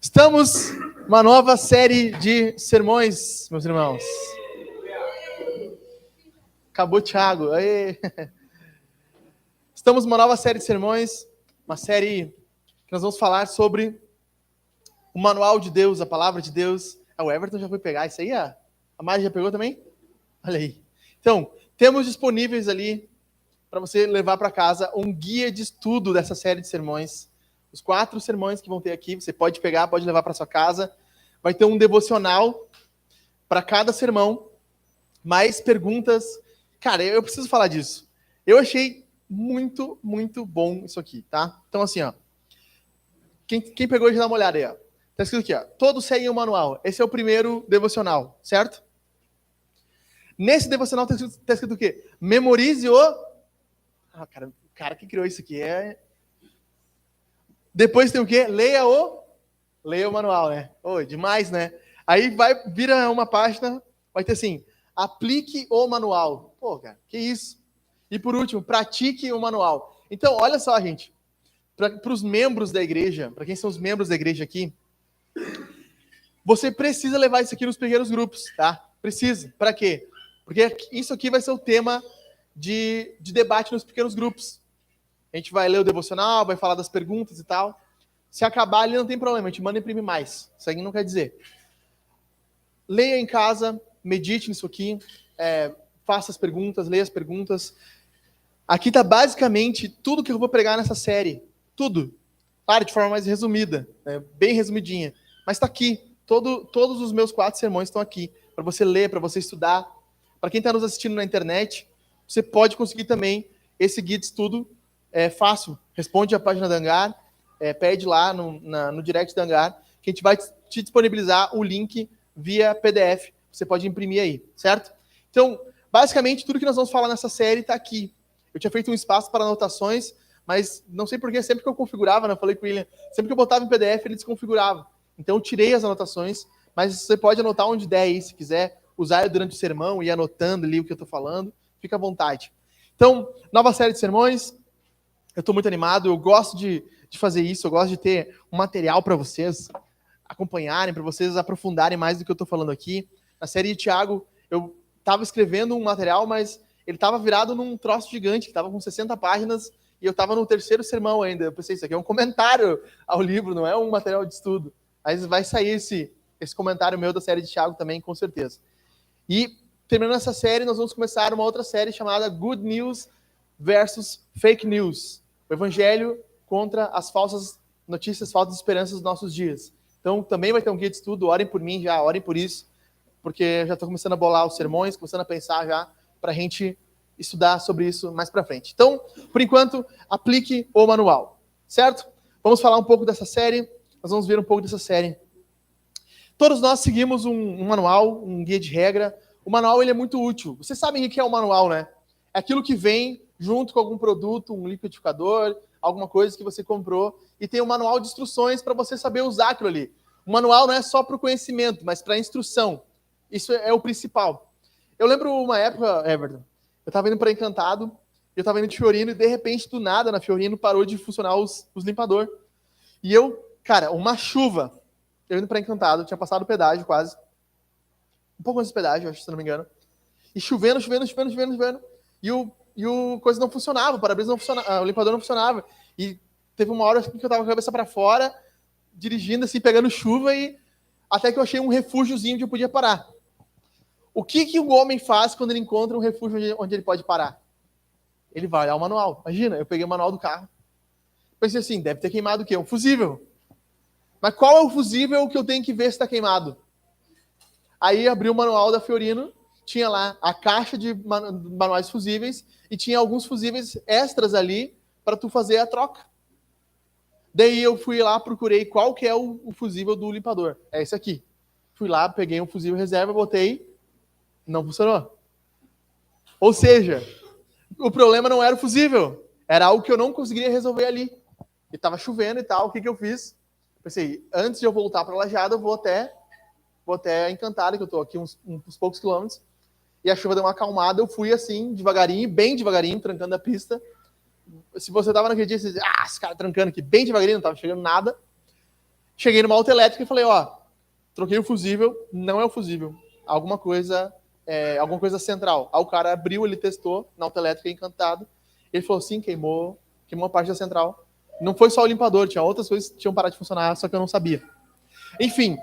Estamos numa nova série de sermões, meus irmãos. Acabou, Thiago. Aê. Estamos numa nova série de sermões, uma série que nós vamos falar sobre o manual de Deus, a palavra de Deus. O Everton já foi pegar isso aí? A Mari já pegou também? Olha aí. Então, temos disponíveis ali para você levar para casa um guia de estudo dessa série de sermões. Os 4 sermões que vão ter aqui, você pode pegar, pode levar para sua casa. Vai ter um devocional para cada sermão, mais perguntas. Cara, eu preciso falar disso. Eu achei muito, muito bom isso aqui, tá? Então, assim, ó. Quem pegou, já dá uma olhada aí, ó. Tá escrito aqui, ó. Todos seguem o manual. Esse é o primeiro devocional, certo? Nesse devocional tá escrito o quê? Memorize o... o cara que criou isso aqui é... Depois tem o quê? Leia o manual, né? Demais, né? Aí vira uma página, vai ter assim, aplique o manual. Pô, cara, que isso? E por último, pratique o manual. Então, olha só, gente, para os membros da igreja, para quem são os membros da igreja aqui, você precisa levar isso aqui nos pequenos grupos, tá? Precisa. Para quê? Porque isso aqui vai ser o tema de debate nos pequenos grupos. A gente vai ler o devocional, vai falar das perguntas e tal. Se acabar ali, não tem problema, a gente manda imprimir mais. Isso aí não quer dizer. Leia em casa, medite nisso aqui, faça as perguntas, leia as perguntas. Aqui está basicamente tudo que eu vou pregar nessa série. Tudo. Claro, de forma mais resumida, né? Bem resumidinha. Mas está aqui. Todos os meus 4 sermões estão aqui. Para você ler, para você estudar. Para quem está nos assistindo na internet, você pode conseguir também esse guia de estudo. É fácil, responde a página da Angar, pede lá no direct da Angar, que a gente vai te disponibilizar o link via PDF. Você pode imprimir aí, certo? Então, basicamente, tudo que nós vamos falar nessa série está aqui. Eu tinha feito um espaço para anotações, mas não sei porquê, sempre que eu configurava, né, eu falei com o William, sempre que eu botava em PDF, ele desconfigurava. Então, eu tirei as anotações, mas você pode anotar onde der aí, se quiser usar durante o sermão e ir anotando ali o que eu estou falando, fica à vontade. Então, nova série de sermões. Eu estou muito animado, eu gosto de fazer isso, eu gosto de ter um material para vocês acompanharem, para vocês aprofundarem mais do que eu estou falando aqui. Na série de Tiago, eu estava escrevendo um material, mas ele estava virado num troço gigante, que estava com 60 páginas, e eu estava no 3º sermão ainda. Eu pensei, isso aqui é um comentário ao livro, não é um material de estudo. Mas vai sair esse comentário meu da série de Tiago também, com certeza. E, terminando essa série, nós vamos começar uma outra série chamada Good News versus Fake News. O evangelho contra as falsas notícias, falsas esperanças dos nossos dias. Então, também vai ter um guia de estudo, orem por mim já, orem por isso, porque eu já estou começando a bolar os sermões, começando a pensar já, para a gente estudar sobre isso mais para frente. Então, por enquanto, aplique o manual, certo? Vamos falar um pouco dessa série, nós vamos ver um pouco dessa série. Todos nós seguimos um manual, um guia de regra. O manual ele é muito útil. Vocês sabem o que é o manual, né? É aquilo que vem junto com algum produto, um liquidificador, alguma coisa que você comprou, e tem um manual de instruções para você saber usar aquilo ali. O manual não é só para o conhecimento, mas para a instrução. Isso é o principal. Eu lembro uma época, Everton, eu estava indo para Encantado, eu estava indo de Fiorino, e de repente, do nada, na Fiorino, parou de funcionar os limpador. E eu, cara, uma chuva, eu indo para Encantado, tinha passado o pedágio quase, um pouco antes do pedágio, acho, se não me engano, e chovendo, e o coisa não funcionava, o para-brisa não funcionava, o limpador não funcionava. E teve uma hora que eu tava com a cabeça para fora, dirigindo assim, pegando chuva, e até que eu achei um refúgiozinho onde eu podia parar. O que o homem faz quando ele encontra um refúgio onde ele pode parar? Ele vai olhar o manual. Imagina, eu peguei o manual do carro. Pensei assim, deve ter queimado o quê? Um fusível. Mas qual é o fusível que eu tenho que ver se está queimado? Aí abri o manual da Fiorino, tinha lá a caixa de manuais fusíveis e tinha alguns fusíveis extras ali para tu fazer a troca. Daí eu fui lá, procurei qual que é o fusível do limpador. É esse aqui. Fui lá, peguei um fusível reserva, botei, não funcionou. Ou seja, o problema não era o fusível, era algo que eu não conseguiria resolver ali. E estava chovendo e tal, o que eu fiz? Pensei, antes de eu voltar para Lajeado, eu vou até Encantado, que eu estou aqui uns poucos quilômetros, e a chuva deu uma acalmada, eu fui assim, devagarinho, bem devagarinho, trancando a pista. Se você estava naquele dia, você dizia, esse cara trancando aqui bem devagarinho, não estava chegando nada. Cheguei numa autoelétrica e falei, ó, troquei o fusível, não é o fusível. Alguma coisa central. Aí o cara abriu, ele testou na autoelétrica, encantado. Ele falou, sim, queimou a parte da central. Não foi só o limpador, tinha outras coisas que tinham parado de funcionar, só que eu não sabia. Enfim,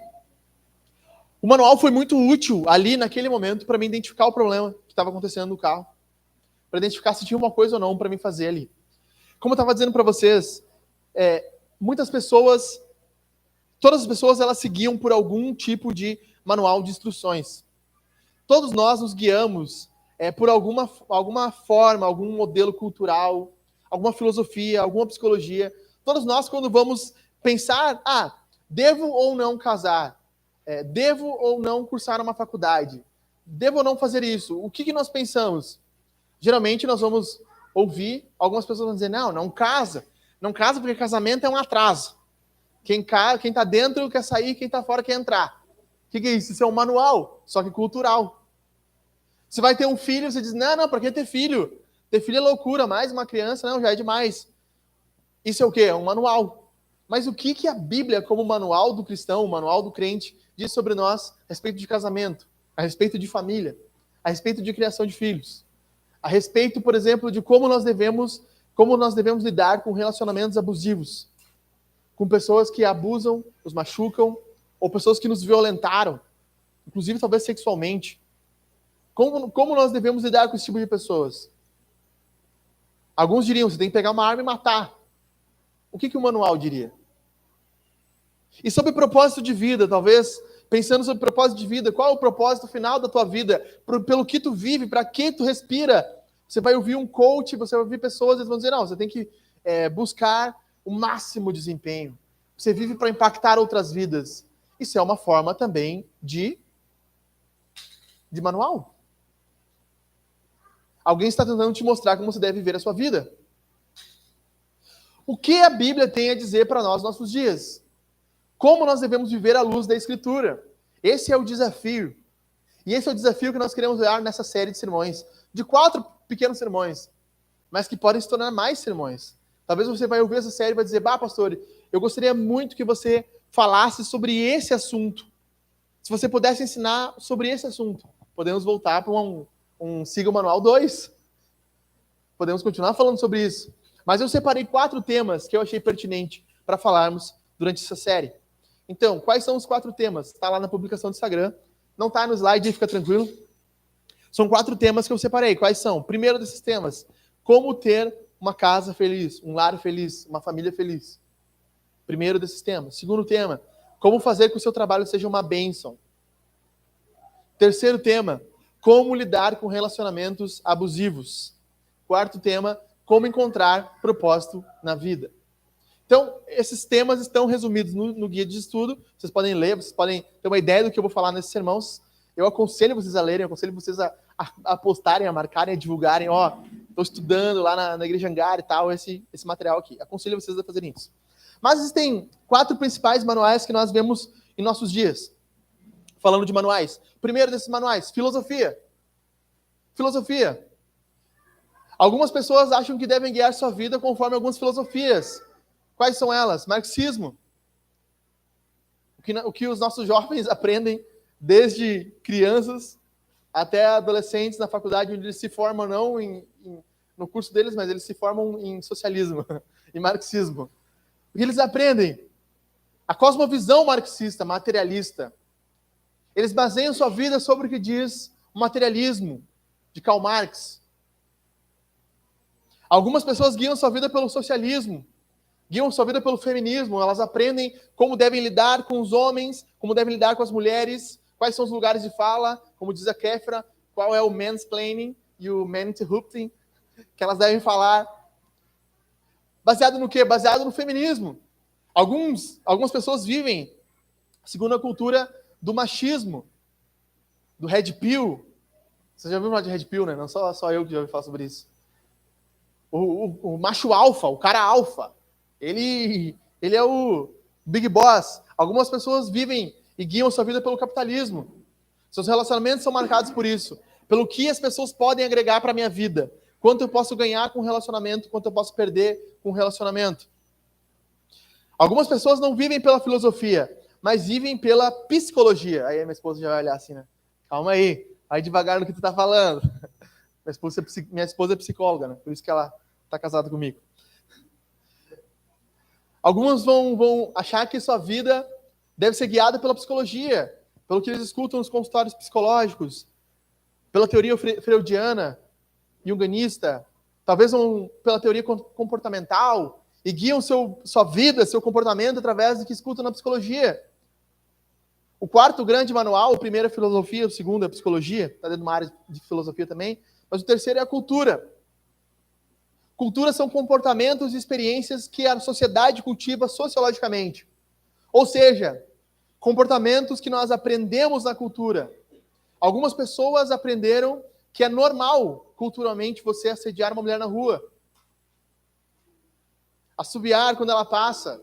o manual foi muito útil ali naquele momento para mim identificar o problema que estava acontecendo no carro, para identificar se tinha uma coisa ou não para mim fazer ali. Como eu estava dizendo para vocês, todas as pessoas elas seguiam por algum tipo de manual de instruções. Todos nós nos guiamos por alguma forma, algum modelo cultural, alguma filosofia, alguma psicologia. Todos nós, quando vamos pensar, devo ou não casar? Devo ou não cursar uma faculdade? Devo ou não fazer isso? O que nós pensamos? Geralmente nós vamos ouvir algumas pessoas vão dizer, não casa. Não casa porque casamento é um atraso. Quem está dentro quer sair, quem está fora quer entrar. O que é isso? Isso é um manual, só que cultural. Você vai ter um filho, você diz, não, para que ter filho? Ter filho é loucura, mais uma criança, não, já é demais. Isso é o quê? É um manual. Mas o que a Bíblia, como manual do cristão, manual do crente, diz sobre nós a respeito de casamento, a respeito de família, a respeito de criação de filhos, a respeito, por exemplo, de como nós devemos lidar com relacionamentos abusivos, com pessoas que abusam, nos machucam, ou pessoas que nos violentaram, inclusive talvez sexualmente. Como nós devemos lidar com esse tipo de pessoas? Alguns diriam, você tem que pegar uma arma e matar. O que o manual diria? E sobre propósito de vida, talvez, pensando sobre propósito de vida, qual é o propósito final da tua vida? Pelo que tu vive, para que tu respira? Você vai ouvir um coach, você vai ouvir pessoas, eles vão dizer, não, você tem que buscar o máximo desempenho. Você vive para impactar outras vidas. Isso é uma forma também de manual. Alguém está tentando te mostrar como você deve viver a sua vida. O que a Bíblia tem a dizer para nós nos nossos dias? Como nós devemos viver à luz da Escritura? Esse é o desafio. E esse é o desafio que nós queremos olhar nessa série de sermões. De 4 pequenos sermões, mas que podem se tornar mais sermões. Talvez você vai ouvir essa série e vai dizer, pastor, eu gostaria muito que você falasse sobre esse assunto. Se você pudesse ensinar sobre esse assunto, podemos voltar para um Siga o Manual 2. Podemos continuar falando sobre isso. Mas eu separei 4 temas que eu achei pertinente para falarmos durante essa série. Então, quais são os 4 temas? Está lá na publicação do Instagram. Não está no slide, fica tranquilo. São 4 temas que eu separei. Quais são? Primeiro desses temas, como ter uma casa feliz, um lar feliz, uma família feliz. Primeiro desses temas. Segundo tema, como fazer com que o seu trabalho seja uma bênção. Terceiro tema, como lidar com relacionamentos abusivos. Quarto tema, como encontrar propósito na vida. Então, esses temas estão resumidos no guia de estudo. Vocês podem ler, vocês podem ter uma ideia do que eu vou falar nesses sermãos. Eu aconselho vocês a lerem, eu aconselho vocês a postarem, a marcarem, a divulgarem. Estou estudando lá na Igreja Hangar e tal, esse material aqui. Aconselho vocês a fazerem isso. Mas existem 4 principais manuais que nós vemos em nossos dias. Falando de manuais. Primeiro desses manuais, filosofia. Filosofia. Algumas pessoas acham que devem guiar sua vida conforme algumas filosofias. Quais são elas? Marxismo. O que os nossos jovens aprendem desde crianças até adolescentes na faculdade, onde eles se formam não no curso deles, mas eles se formam em socialismo, em marxismo. O que eles aprendem? A cosmovisão marxista, materialista. Eles baseiam sua vida sobre o que diz o materialismo de Karl Marx. Algumas pessoas guiam sua vida pelo socialismo, guiam sua vida pelo feminismo. Elas aprendem como devem lidar com os homens, como devem lidar com as mulheres, quais são os lugares de fala, como diz a Kéfera, qual é o mansplaining e o maninterrupting que elas devem falar. Baseado no quê? Baseado no feminismo. Algumas pessoas vivem segundo a cultura do machismo, do Red Pill. Você já ouviu falar de Red Pill, né? Não só eu que já ouvi falar sobre isso. O macho alfa, o cara alfa. Ele é o Big Boss. Algumas pessoas vivem e guiam sua vida pelo capitalismo. Seus relacionamentos são marcados por isso. Pelo que as pessoas podem agregar para a minha vida. Quanto eu posso ganhar com um relacionamento, quanto eu posso perder com um relacionamento. Algumas pessoas não vivem pela filosofia, mas vivem pela psicologia. Aí minha esposa já vai olhar assim, né? Calma aí, vai devagar no que tu tá falando. Minha esposa é psicóloga, né? Por isso que ela tá casada comigo. Alguns vão achar que sua vida deve ser guiada pela psicologia, pelo que eles escutam nos consultórios psicológicos, pela teoria freudiana, junguianista, talvez pela teoria comportamental, e guiam sua vida, seu comportamento através do que escutam na psicologia. O quarto grande manual, o primeiro é a filosofia, o segundo é a psicologia, está dentro de uma área de filosofia também, mas o terceiro é a cultura. Cultura são comportamentos e experiências que a sociedade cultiva sociologicamente. Ou seja, comportamentos que nós aprendemos na cultura. Algumas pessoas aprenderam que é normal, culturalmente, você assediar uma mulher na rua. Assobiar quando ela passa.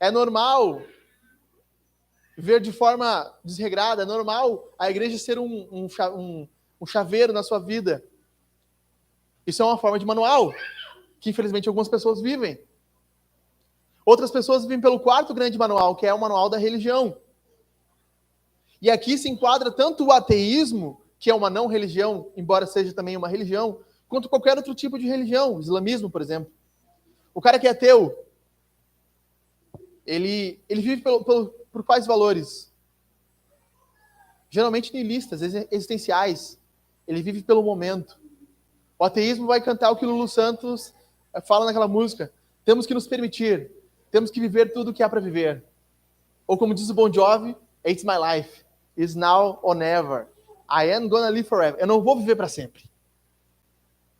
É normal ver de forma desregrada. É normal a igreja ser um chaveiro na sua vida. Isso é uma forma de manual, que infelizmente algumas pessoas vivem. Outras pessoas vivem pelo quarto grande manual, que é o manual da religião. E aqui se enquadra tanto o ateísmo, que é uma não religião, embora seja também uma religião, quanto qualquer outro tipo de religião, o islamismo, por exemplo. O cara que é ateu, ele vive por quais valores? Geralmente nihilistas, existenciais. Ele vive pelo momento. O ateísmo vai cantar o que Lulu Santos fala naquela música. Temos que nos permitir. Temos que viver tudo o que há para viver. Ou como diz o Bon Jovi, it's my life. It's now or never. I am gonna live forever. Eu não vou viver para sempre.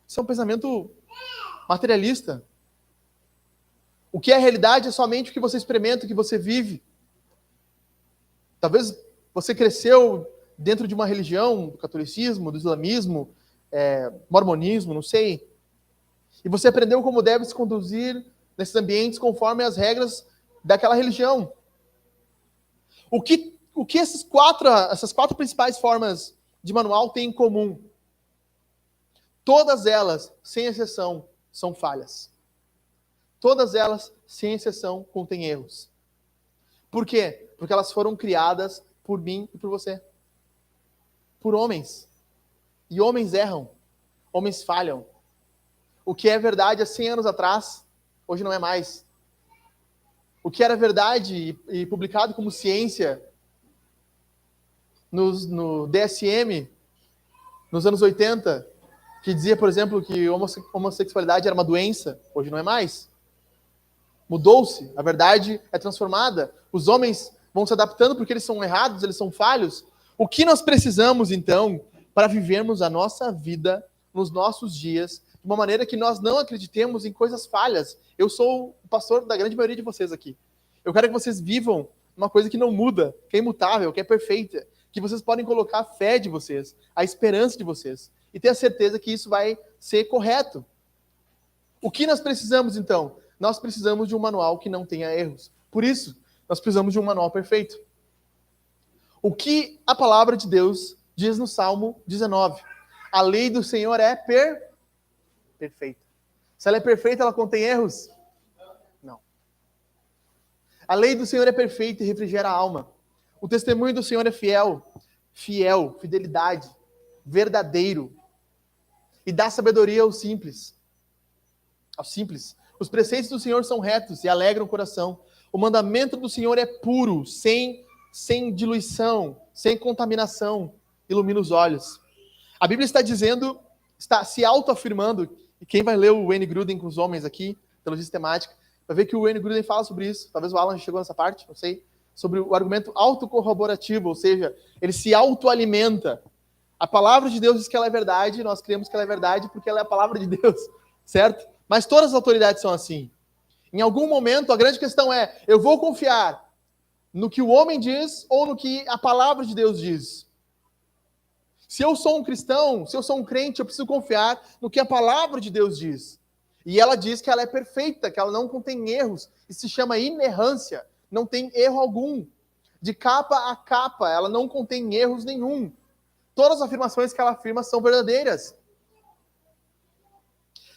Isso é um pensamento materialista. O que é realidade é somente o que você experimenta, o que você vive. Talvez você cresceu dentro de uma religião, do catolicismo, do islamismo, mormonismo, não sei. E você aprendeu como deve se conduzir nesses ambientes conforme as regras daquela religião. O que essas quatro principais formas de manual têm em comum? Todas elas, sem exceção, são falhas. Todas elas, sem exceção, contêm erros. Por quê? Porque elas foram criadas por mim e por você. Por homens. E homens erram. Homens falham. O que é verdade há 100 anos atrás, hoje não é mais. O que era verdade e publicado como ciência no DSM, nos anos 80, que dizia, por exemplo, que homossexualidade era uma doença, hoje não é mais. Mudou-se, a verdade é transformada. Os homens vão se adaptando porque eles são errados, eles são falhos. O que nós precisamos, então, para vivermos a nossa vida nos nossos dias, de uma maneira que nós não acreditemos em coisas falhas? Eu sou o pastor da grande maioria de vocês aqui. Eu quero que vocês vivam uma coisa que não muda, que é imutável, que é perfeita, que vocês podem colocar a fé de vocês, a esperança de vocês, e ter a certeza que isso vai ser correto. O que nós precisamos, então? Nós precisamos de um manual que não tenha erros. Por isso, nós precisamos de um manual perfeito. O que a palavra de Deus diz no Salmo 19? A lei do Senhor é perfeita. Se ela é perfeita, ela contém erros? Não. A lei do Senhor é perfeita e refrigera a alma. O testemunho do Senhor é fiel, fidelidade, verdadeiro. E dá sabedoria aos simples. Os preceitos do Senhor são retos e alegram o coração. O mandamento do Senhor é puro, sem diluição, sem contaminação, ilumina os olhos. A Bíblia está dizendo, está se autoafirmando, e quem vai ler o Wayne Grudem com os homens aqui, teologia sistemática, vai ver que o Wayne Grudem fala sobre isso. Talvez o Alan já chegou nessa parte, não sei. Sobre o argumento autocorroborativo, ou seja, ele se autoalimenta. A palavra de Deus diz que ela é verdade, nós cremos que ela é verdade porque ela é a palavra de Deus, certo? Mas todas as autoridades são assim. Em algum momento, a grande questão é, eu vou confiar no que o homem diz ou no que a palavra de Deus diz? Se eu sou um cristão, se eu sou um crente, eu preciso confiar no que a palavra de Deus diz. E ela diz que ela é perfeita, que ela não contém erros. Isso se chama inerrância. Não tem erro algum. De capa a capa, ela não contém erros nenhum. Todas as afirmações que ela afirma são verdadeiras.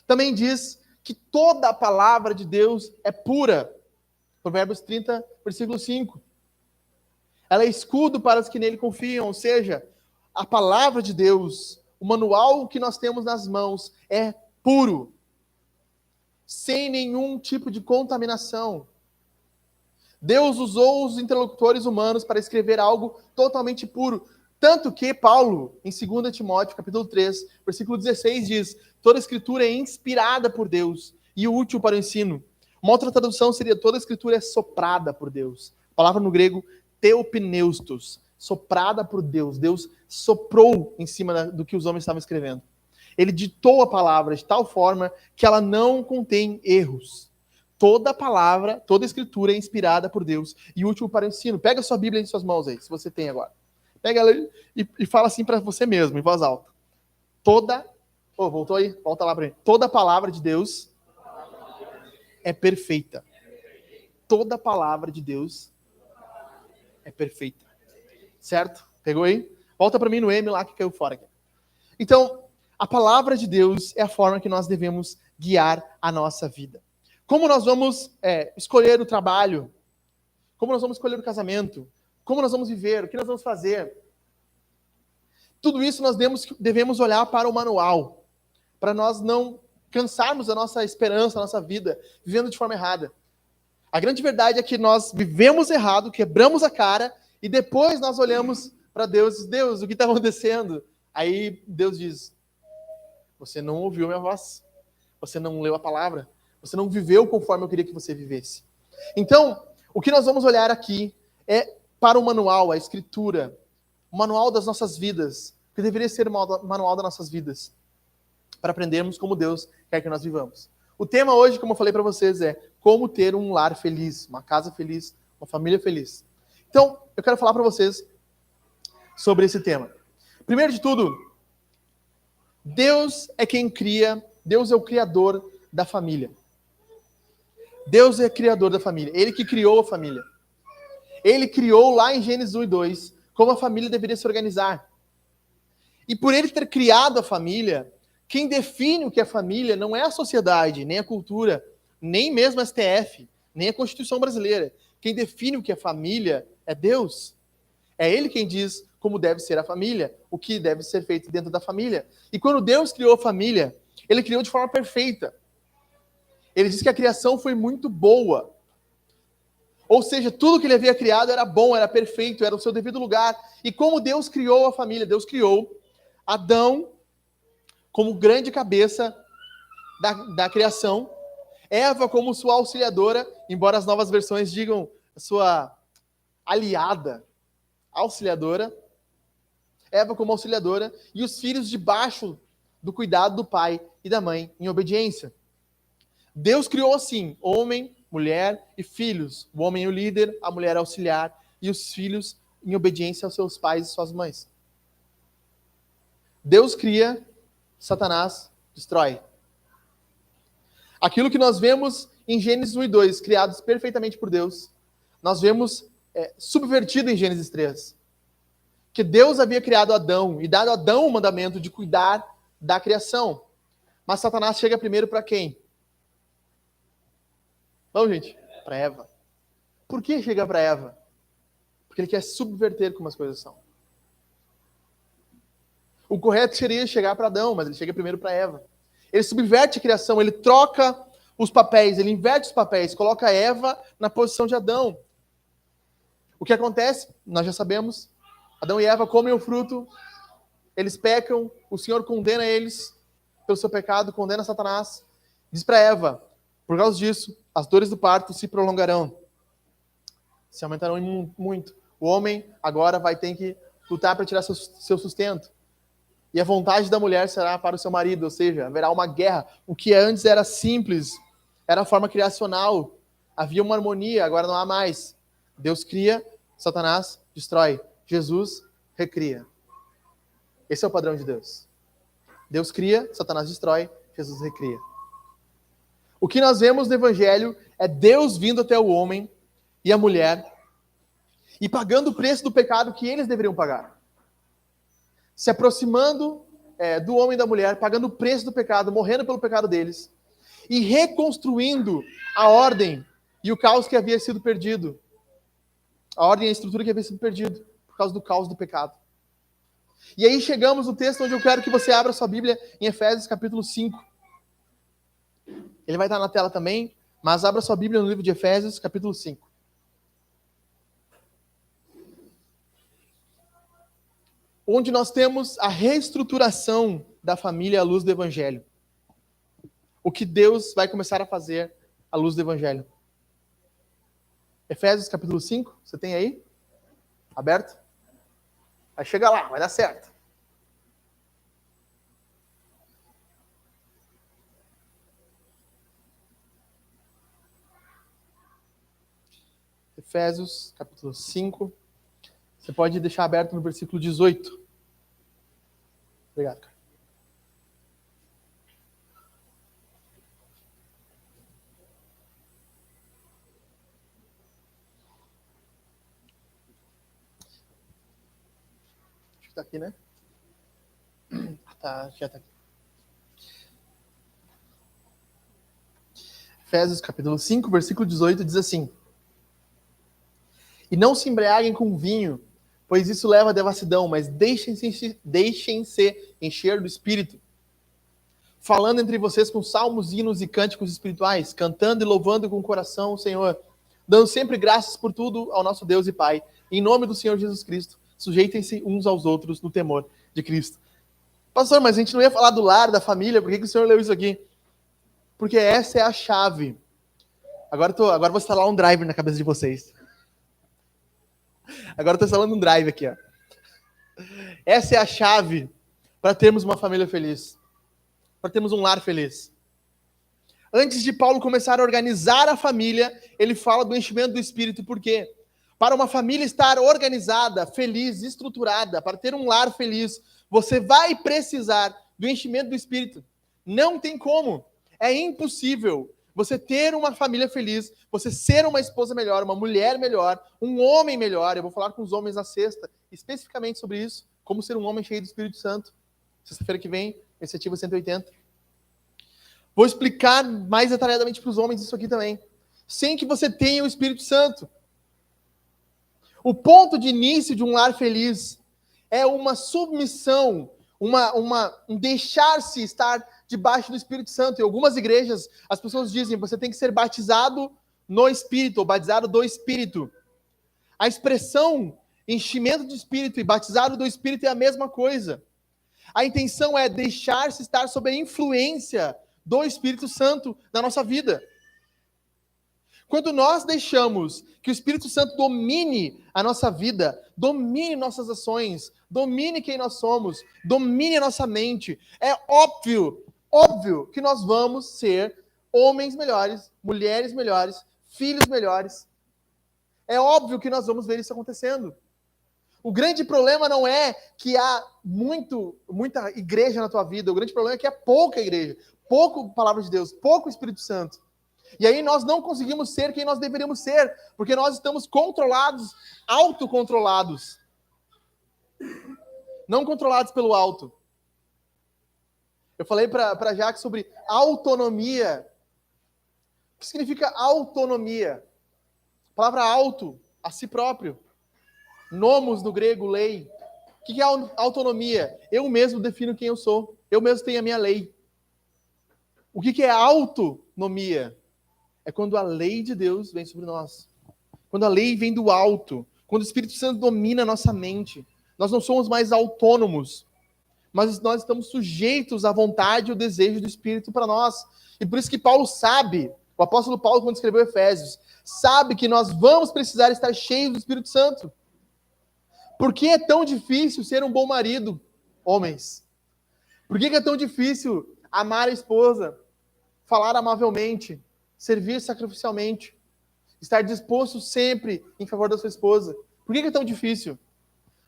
Também diz que toda a palavra de Deus é pura. Provérbios 30, versículo 5. Ela é escudo para os que nele confiam, ou seja, a palavra de Deus, o manual que nós temos nas mãos é puro, sem nenhum tipo de contaminação. Deus usou os interlocutores humanos para escrever algo totalmente puro. Tanto que Paulo, em 2 Timóteo, capítulo 3, versículo 16, diz: toda a escritura é inspirada por Deus e útil para o ensino. Uma outra tradução seria: toda a escritura é soprada por Deus. A palavra no grego, theopneustos, soprada por Deus. Deus soprou em cima do que os homens estavam escrevendo. Ele ditou a palavra de tal forma que ela não contém erros. Toda palavra, toda escritura é inspirada por Deus e útil para o ensino. Pega a sua Bíblia em suas mãos aí, se você tem agora. Pega ela e fala assim para você mesmo, em voz alta. Voltou aí? Volta lá para mim. Toda palavra de Deus é perfeita. Toda palavra de Deus é perfeita. Certo? Pegou aí? Volta para mim no M lá que caiu fora aqui. Então, a palavra de Deus é a forma que nós devemos guiar a nossa vida. Como nós vamos escolher o trabalho? Como nós vamos escolher o casamento? Como nós vamos viver? O que nós vamos fazer? Tudo isso nós devemos olhar para o manual, para nós não cansarmos a nossa esperança, a nossa vida, vivendo de forma errada. A grande verdade é que nós vivemos errado, quebramos a cara, e depois nós olhamos para Deus e dizemos: Deus, o que está acontecendo? Aí Deus diz: você não ouviu minha voz, você não leu a palavra, você não viveu conforme eu queria que você vivesse. Então, o que nós vamos olhar aqui é para o manual, a escritura, o manual das nossas vidas, que deveria ser o manual das nossas vidas, para aprendermos como Deus quer que nós vivamos. O tema hoje, como eu falei para vocês, é como ter um lar feliz, uma casa feliz, uma família feliz. Então, eu quero falar para vocês sobre esse tema. Primeiro de tudo, Deus é quem cria, Deus é o criador da família. Deus é criador da família, Ele que criou a família. Ele criou lá em Gênesis 1 e 2 como a família deveria se organizar. E por Ele ter criado a família, quem define o que é família não é a sociedade, nem a cultura, nem mesmo a STF, nem a Constituição brasileira. Quem define o que é família é Deus. É Ele quem diz como deve ser a família, o que deve ser feito dentro da família. E quando Deus criou a família, Ele criou de forma perfeita. Ele diz que a criação foi muito boa. Ou seja, tudo que Ele havia criado era bom, era perfeito, era o seu devido lugar. E como Deus criou a família? Deus criou Adão como grande cabeça da criação, Eva como sua auxiliadora, embora as novas versões digam sua aliada, auxiliadora, Eva como auxiliadora, e os filhos debaixo do cuidado do pai e da mãe, em obediência. Deus criou assim, homem, mulher e filhos. O homem é o líder, a mulher é auxiliar, e os filhos em obediência aos seus pais e suas mães. Deus cria, Satanás destrói. Aquilo que nós vemos em Gênesis 1 e 2, criados perfeitamente por Deus, nós vemos subvertido em Gênesis 3. Que Deus havia criado Adão e dado a Adão o mandamento de cuidar da criação. Mas Satanás chega primeiro para quem? Vamos, gente, para Eva. Por que chega para Eva? Porque ele quer subverter como as coisas são. O correto seria chegar para Adão, mas ele chega primeiro para Eva. Ele subverte a criação, ele troca os papéis, ele inverte os papéis, coloca Eva na posição de Adão. O que acontece? Nós já sabemos. Adão e Eva comem o fruto, eles pecam, o Senhor condena eles pelo seu pecado, condena Satanás. Diz para Eva: por causa disso, as dores do parto se prolongarão, se aumentarão muito. O homem agora vai ter que lutar para tirar seu sustento. E a vontade da mulher será para o seu marido, ou seja, haverá uma guerra. O que antes era simples, era a forma criacional. Havia uma harmonia, agora não há mais. Deus cria, Satanás destrói. Jesus recria. Esse é o padrão de Deus. Deus cria, Satanás destrói, Jesus recria. O que nós vemos no Evangelho é Deus vindo até o homem e a mulher e pagando o preço do pecado que eles deveriam pagar. Se aproximando do homem e da mulher, pagando o preço do pecado, morrendo pelo pecado deles, e reconstruindo a ordem e o caos que havia sido perdido. A ordem e a estrutura que havia sido perdido por causa do caos do pecado. E aí chegamos no texto onde eu quero que você abra sua Bíblia em Efésios capítulo 5. Ele vai estar na tela também, mas abra sua Bíblia no livro de Efésios capítulo 5. Onde nós temos a reestruturação da família à luz do Evangelho. O que Deus vai começar a fazer à luz do Evangelho. Efésios capítulo 5, você tem aí? Aberto? Vai chegar lá, vai dar certo. Efésios capítulo 5. Você pode deixar aberto no versículo 18. Obrigado, cara. Acho que tá aqui, né? Tá, já tá aqui. Efésios capítulo 5, versículo 18 diz assim: E não se embriaguem com vinho, pois isso leva à devassidão, mas deixem-se encher do Espírito, falando entre vocês com salmos, hinos e cânticos espirituais, cantando e louvando com o coração o Senhor, dando sempre graças por tudo ao nosso Deus e Pai, em nome do Senhor Jesus Cristo, sujeitem-se uns aos outros no temor de Cristo. Pastor, mas a gente não ia falar do lar, da família, por que o Senhor leu isso aqui? Porque essa é a chave. Agora vou instalar um driver na cabeça de vocês. Agora eu tô instalando um drive aqui, ó. Essa é a chave para termos uma família feliz. Para termos um lar feliz. Antes de Paulo começar a organizar a família, ele fala do enchimento do Espírito. Por quê? Para uma família estar organizada, feliz, estruturada, para ter um lar feliz, você vai precisar do enchimento do Espírito. Não tem como. É impossível você ter uma família feliz, você ser uma esposa melhor, uma mulher melhor, um homem melhor. Eu vou falar com os homens na sexta, especificamente sobre isso, como ser um homem cheio do Espírito Santo. Sexta-feira que vem, iniciativa 180. Vou explicar mais detalhadamente para os homens isso aqui também. Sem que você tenha o Espírito Santo. O ponto de início de um lar feliz é uma submissão, um deixar-se estar debaixo do Espírito Santo. Em algumas igrejas, as pessoas dizem, você tem que ser batizado no Espírito, ou batizado do Espírito. A expressão enchimento do Espírito e batizado do Espírito é a mesma coisa. A intenção é deixar-se estar sob a influência do Espírito Santo na nossa vida. Quando nós deixamos que o Espírito Santo domine a nossa vida, domine nossas ações, domine quem nós somos, domine a nossa mente, é óbvio que nós vamos ser homens melhores, mulheres melhores, filhos melhores. É óbvio que nós vamos ver isso acontecendo. O grande problema não é que há muita igreja na tua vida, o grande problema é que é pouca igreja, pouco palavra de Deus, pouco Espírito Santo. E aí nós não conseguimos ser quem nós deveríamos ser, porque nós estamos controlados, autocontrolados. Não controlados pelo alto. Eu falei para Jaque sobre autonomia. O que significa autonomia? A palavra auto, a si próprio. Nomos no grego, lei. O que é autonomia? Eu mesmo defino quem eu sou. Eu mesmo tenho a minha lei. O que é autonomia? É quando a lei de Deus vem sobre nós. Quando a lei vem do alto. Quando o Espírito Santo domina a nossa mente. Nós não somos mais autônomos. Mas nós estamos sujeitos à vontade e ao desejo do Espírito para nós. E por isso que Paulo sabe, o apóstolo Paulo, quando escreveu Efésios, sabe que nós vamos precisar estar cheios do Espírito Santo. Por que é tão difícil ser um bom marido, homens? Por que é tão difícil amar a esposa, falar amavelmente, servir sacrificialmente, estar disposto sempre em favor da sua esposa? Por que é tão difícil?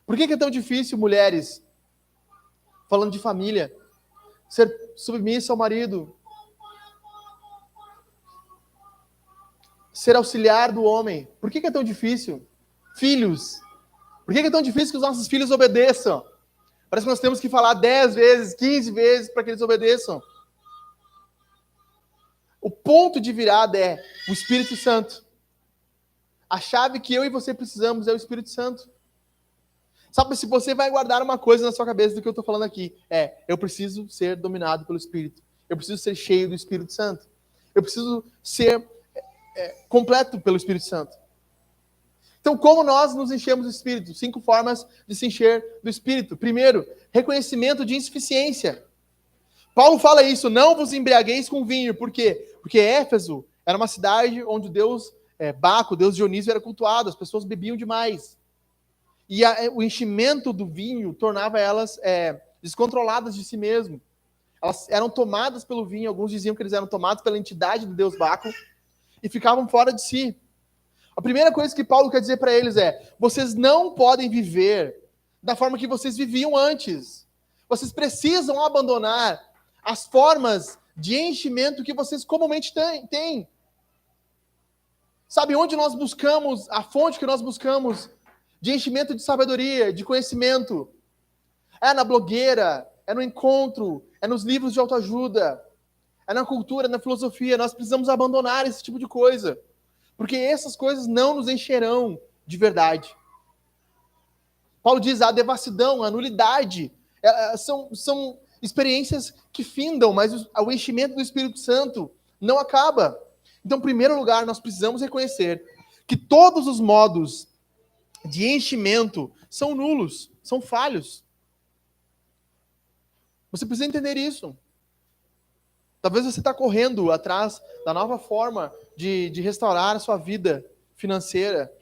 Por que é tão difícil, mulheres, falando de família, ser submissa ao marido, ser auxiliar do homem? Por que é tão difícil? Filhos, por que é tão difícil que os nossos filhos obedeçam? Parece que nós temos que falar 10 vezes, 15 vezes para que eles obedeçam. O ponto de virada é o Espírito Santo. A chave que eu e você precisamos é o Espírito Santo. Sabe, se você vai guardar uma coisa na sua cabeça do que eu estou falando aqui, eu preciso ser dominado pelo Espírito. Eu preciso ser cheio do Espírito Santo. Eu preciso ser completo pelo Espírito Santo. Então, como nós nos enchemos do Espírito? 5 formas de se encher do Espírito. Primeiro, reconhecimento de insuficiência. Paulo fala isso, não vos embriagueis com vinho. Por quê? Porque Éfeso era uma cidade onde o deus Baco, o deus Dionísio, era cultuado, as pessoas bebiam demais. E o enchimento do vinho tornava elas descontroladas de si mesmo. Elas eram tomadas pelo vinho, alguns diziam que eles eram tomados pela entidade do deus Baco e ficavam fora de si. A primeira coisa que Paulo quer dizer para eles vocês não podem viver da forma que vocês viviam antes. Vocês precisam abandonar as formas de enchimento que vocês comumente têm. Sabe onde nós buscamos, a fonte que nós buscamos de enchimento de sabedoria, de conhecimento? É na blogueira, é no encontro, é nos livros de autoajuda, é na cultura, na filosofia. Nós precisamos abandonar esse tipo de coisa, porque essas coisas não nos encherão de verdade. Paulo diz a devassidão, a nulidade, são experiências que findam, mas o enchimento do Espírito Santo não acaba. Então, em primeiro lugar, nós precisamos reconhecer que todos os modos de enchimento são nulos, são falhos. Você precisa entender isso. Talvez você está correndo atrás da nova forma de restaurar a sua vida financeira.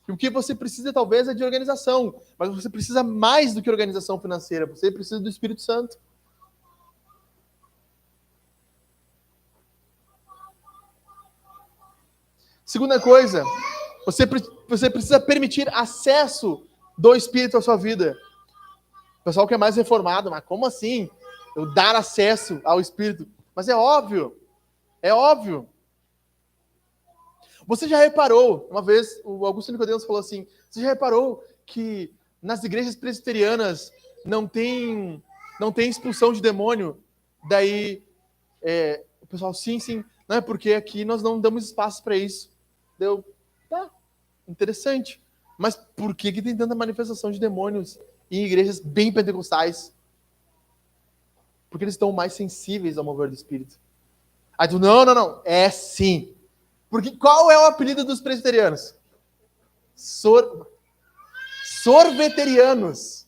E o que você precisa, talvez, é de organização. Mas você precisa mais do que organização financeira. Você precisa do Espírito Santo. Segunda coisa, você precisa permitir acesso do Espírito à sua vida. O pessoal que é mais reformado, mas como assim? Eu dar acesso ao Espírito? Mas é óbvio. É óbvio. Você já reparou, uma vez o Augusto Nicodemos falou assim, você já reparou que nas igrejas presbiterianas não tem expulsão de demônio? Daí o pessoal, sim, não é porque aqui nós não damos espaço para isso. Deu, tá, interessante. Mas por que tem tanta manifestação de demônios em igrejas bem pentecostais? Porque eles estão mais sensíveis ao mover do Espírito. Aí tu, não, é sim. Porque qual é o apelido dos presbiterianos? Sorveterianos.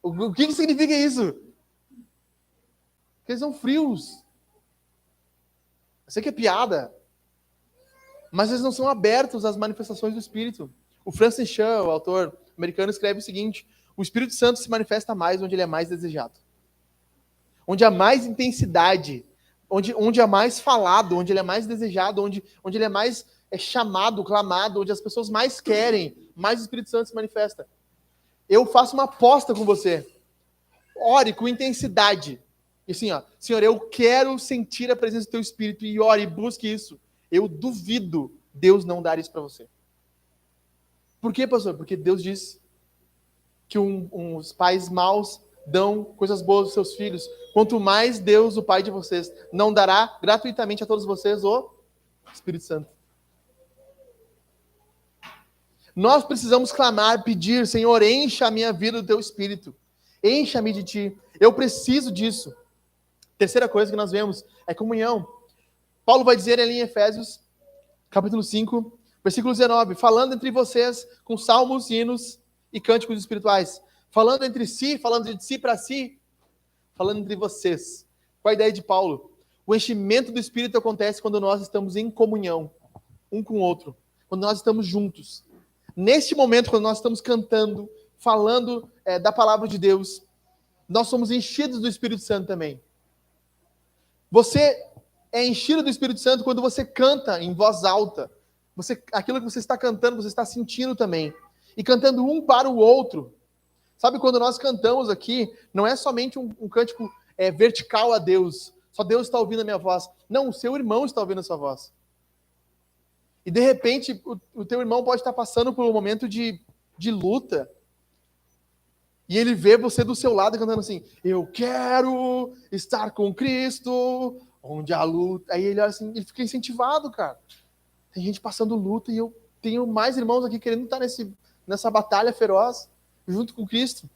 O que significa isso? Que eles são frios. Eu sei que é piada, mas eles não são abertos às manifestações do Espírito. O Francis Chan, o autor americano, escreve o seguinte: o Espírito Santo se manifesta mais onde ele é mais desejado. Onde há mais intensidade, onde é mais falado, onde ele é mais desejado, onde ele é mais chamado, clamado, onde as pessoas mais querem, mais o Espírito Santo se manifesta. Eu faço uma aposta com você. Ore com intensidade. E assim, Senhor, eu quero sentir a presença do Teu Espírito, e ore, busque isso. Eu duvido Deus não dar isso para você. Por quê, pastor? Porque Deus diz que os pais maus dão coisas boas aos seus filhos. Quanto mais Deus, o Pai de vocês, não dará gratuitamente a todos vocês o Espírito Santo. Nós precisamos clamar, pedir, Senhor, encha a minha vida do Teu Espírito. Encha-me de Ti. Eu preciso disso. Terceira coisa que nós vemos é comunhão. Paulo vai dizer ali em Efésios, capítulo 5, versículo 19, falando entre vocês com salmos, hinos e cânticos espirituais. Falando entre si, falando de si para si, falando entre vocês. Qual a ideia de Paulo? O enchimento do Espírito acontece quando nós estamos em comunhão, um com o outro. Quando nós estamos juntos. Neste momento, quando nós estamos cantando, falando da palavra de Deus, nós somos enchidos do Espírito Santo também. Você é enchido do Espírito Santo quando você canta em voz alta. Aquilo que você está cantando, você está sentindo também. E cantando um para o outro. Sabe, quando nós cantamos aqui, não é somente um cântico vertical a Deus. Só Deus está ouvindo a minha voz. Não, o seu irmão está ouvindo a sua voz. E de repente, o teu irmão pode estar passando por um momento de luta. E ele vê você do seu lado cantando assim, eu quero estar com Cristo, onde há luta. Aí ele olha assim, ele fica incentivado, cara. Tem gente passando luta e eu tenho mais irmãos aqui querendo estar nessa batalha feroz, junto com Cristo.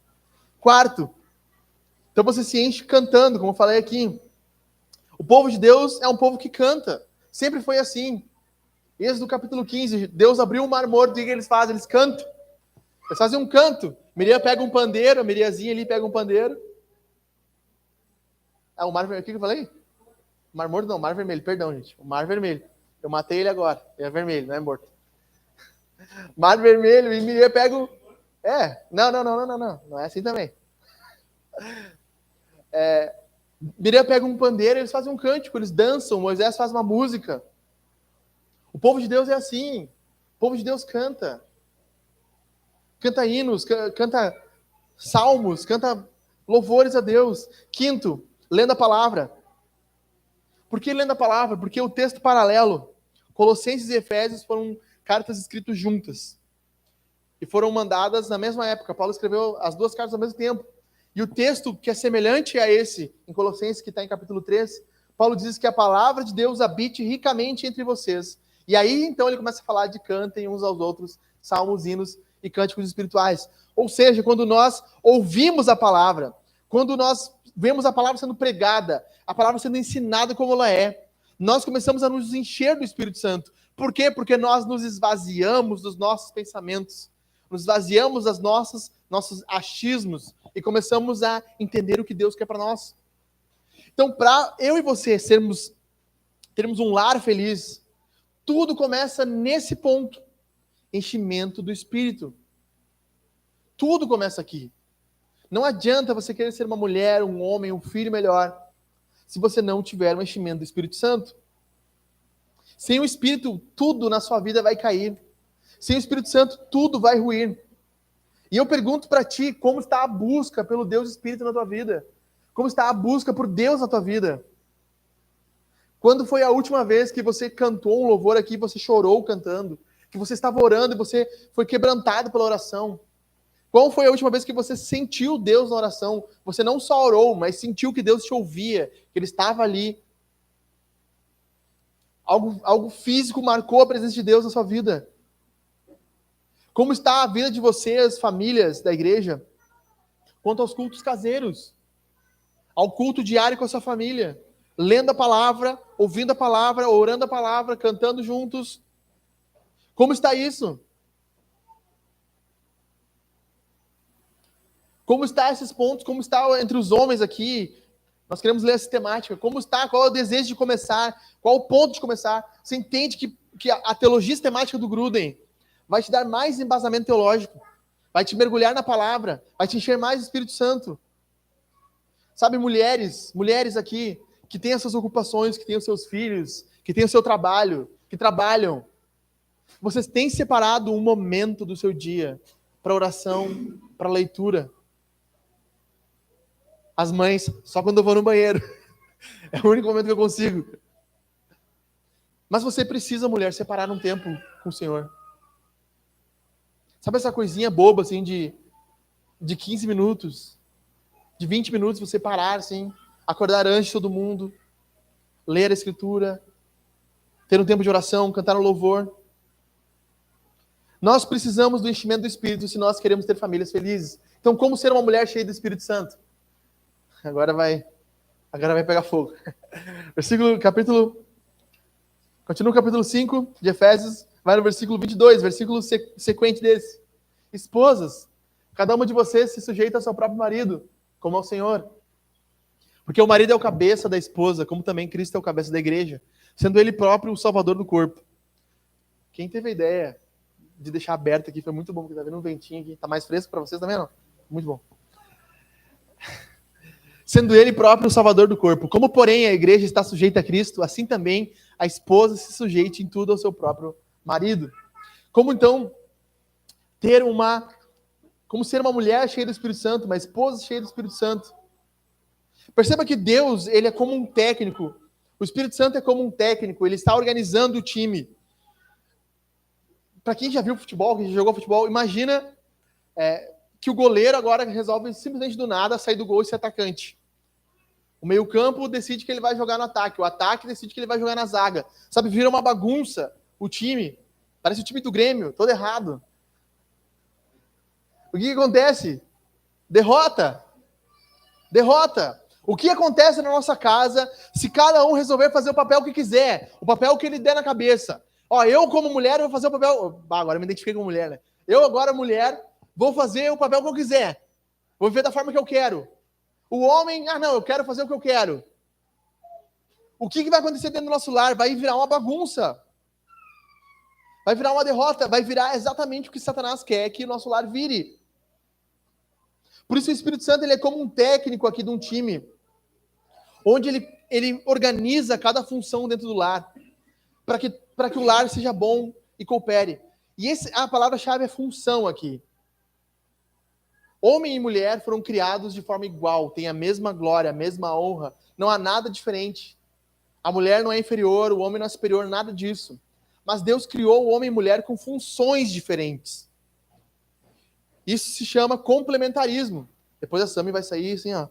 Quarto, então você se enche cantando, como eu falei aqui. O povo de Deus é um povo que canta. Sempre foi assim. Êxodo capítulo 15, Deus abriu o mar morto, e o que eles fazem? Eles cantam. Eles fazem um canto. Miriam pega um pandeiro, a Miriazinha ali pega um pandeiro. Ah, o mar vermelho, o que eu falei? Mar morto não, mar vermelho, perdão, gente. O mar vermelho. Eu matei ele agora. Ele é vermelho, não é morto. Mar vermelho, e Miriam pega o... Não. Não é assim também. Miriam pega um pandeiro, eles fazem um cântico, eles dançam, Moisés faz uma música. O povo de Deus é assim. O povo de Deus canta. Canta hinos, canta salmos, canta louvores a Deus. Quinto, lendo a palavra. Por que lendo a palavra? Porque o texto paralelo, Colossenses e Efésios, foram cartas escritas juntas. E foram mandadas na mesma época. Paulo escreveu as duas cartas ao mesmo tempo. E o texto que é semelhante a esse, em Colossenses, que está em capítulo 3, Paulo diz que a palavra de Deus habite ricamente entre vocês. E aí, então, ele começa a falar de cantem uns aos outros, salmos, hinos e cânticos espirituais. Ou seja, quando nós ouvimos a palavra, quando nós vemos a palavra sendo pregada, a palavra sendo ensinada como ela é, nós começamos a nos encher do Espírito Santo. Por quê? Porque nós nos esvaziamos dos nossos pensamentos, nos esvaziamos dos nossos achismos e começamos a entender o que Deus quer para nós. Então, para eu e você termos um lar feliz, tudo começa nesse ponto. Enchimento do Espírito. Tudo começa aqui. Não adianta você querer ser uma mulher, um homem, um filho melhor, se você não tiver um enchimento do Espírito Santo. Sem o Espírito, tudo na sua vida vai cair. Sem o Espírito Santo, tudo vai ruir. E eu pergunto para ti, como está a busca pelo Deus Espírito na tua vida? Como está a busca por Deus na tua vida? Quando foi a última vez que você cantou um louvor aqui, você chorou cantando? Que você estava orando e você foi quebrantado pela oração? Qual foi a última vez que você sentiu Deus na oração? Você não só orou, mas sentiu que Deus te ouvia, que Ele estava ali. Algo físico marcou a presença de Deus na sua vida. Como está a vida de vocês, famílias da igreja, quanto aos cultos caseiros? Ao culto diário com a sua família. Lendo a palavra, ouvindo a palavra, orando a palavra, cantando juntos. Como está isso? Como está esses pontos? Como está entre os homens aqui? Nós queremos ler essa temática. Como está? Qual é o desejo de começar? Qual é o ponto de começar? Você entende que a teologia sistemática do Gruden vai te dar mais embasamento teológico, vai te mergulhar na palavra, vai te encher mais do Espírito Santo. Sabe, mulheres aqui, que têm as suas ocupações, que têm os seus filhos, que têm o seu trabalho, que trabalham. Vocês têm separado um momento do seu dia para oração, para leitura. As mães, só quando eu vou no banheiro. É o único momento que eu consigo. Mas você precisa, mulher, separar um tempo com o Senhor. Sabe essa coisinha boba, assim, de 15 minutos, de 20 minutos, você parar, assim, acordar antes de todo mundo, ler a Escritura, ter um tempo de oração, cantar um louvor. Nós precisamos do enchimento do Espírito se nós queremos ter famílias felizes. Então, como ser uma mulher cheia do Espírito Santo? Agora vai pegar fogo. Continua o capítulo 5 de Efésios, vai no versículo 22, versículo sequente desse. Esposas, cada uma de vocês se sujeita ao seu próprio marido, como ao Senhor. Porque o marido é o cabeça da esposa, como também Cristo é o cabeça da igreja, sendo ele próprio o salvador do corpo. Quem teve a ideia de deixar aberto aqui foi muito bom, porque tá vendo um ventinho aqui. Tá mais fresco para vocês também, não? Muito bom. Sendo ele próprio o salvador do corpo. Como, porém, a igreja está sujeita a Cristo, assim também a esposa se sujeite em tudo ao seu próprio marido. Como, então, como ser uma mulher cheia do Espírito Santo, uma esposa cheia do Espírito Santo. Perceba que Deus, ele é como um técnico. O Espírito Santo é como um técnico, ele está organizando o time. Para quem já viu futebol, quem já jogou futebol, imagina que o goleiro agora resolve simplesmente do nada sair do gol e ser atacante. O meio-campo decide que ele vai jogar no ataque. O ataque decide que ele vai jogar na zaga. Sabe, vira uma bagunça o time. Parece o time do Grêmio, todo errado. O que acontece? Derrota. Derrota. O que acontece na nossa casa se cada um resolver fazer o papel que quiser, o papel que ele der na cabeça? Ó, eu como mulher vou fazer o papel... agora eu me identifiquei como mulher, né? Eu agora, mulher, vou fazer o papel que eu quiser. Vou viver da forma que eu quero. O homem, não, eu quero fazer o que eu quero. O que vai acontecer dentro do nosso lar? Vai virar uma bagunça. Vai virar uma derrota. Vai virar exatamente o que Satanás quer que o nosso lar vire. Por isso o Espírito Santo ele é como um técnico aqui de um time, onde ele organiza cada função dentro do lar, para que o lar seja bom e coopere. E a palavra-chave é função aqui. Homem e mulher foram criados de forma igual, têm a mesma glória, a mesma honra, não há nada diferente. A mulher não é inferior, o homem não é superior, nada disso. Mas Deus criou o homem e mulher com funções diferentes. Isso se chama complementarismo. Depois a Sami vai sair assim, ó.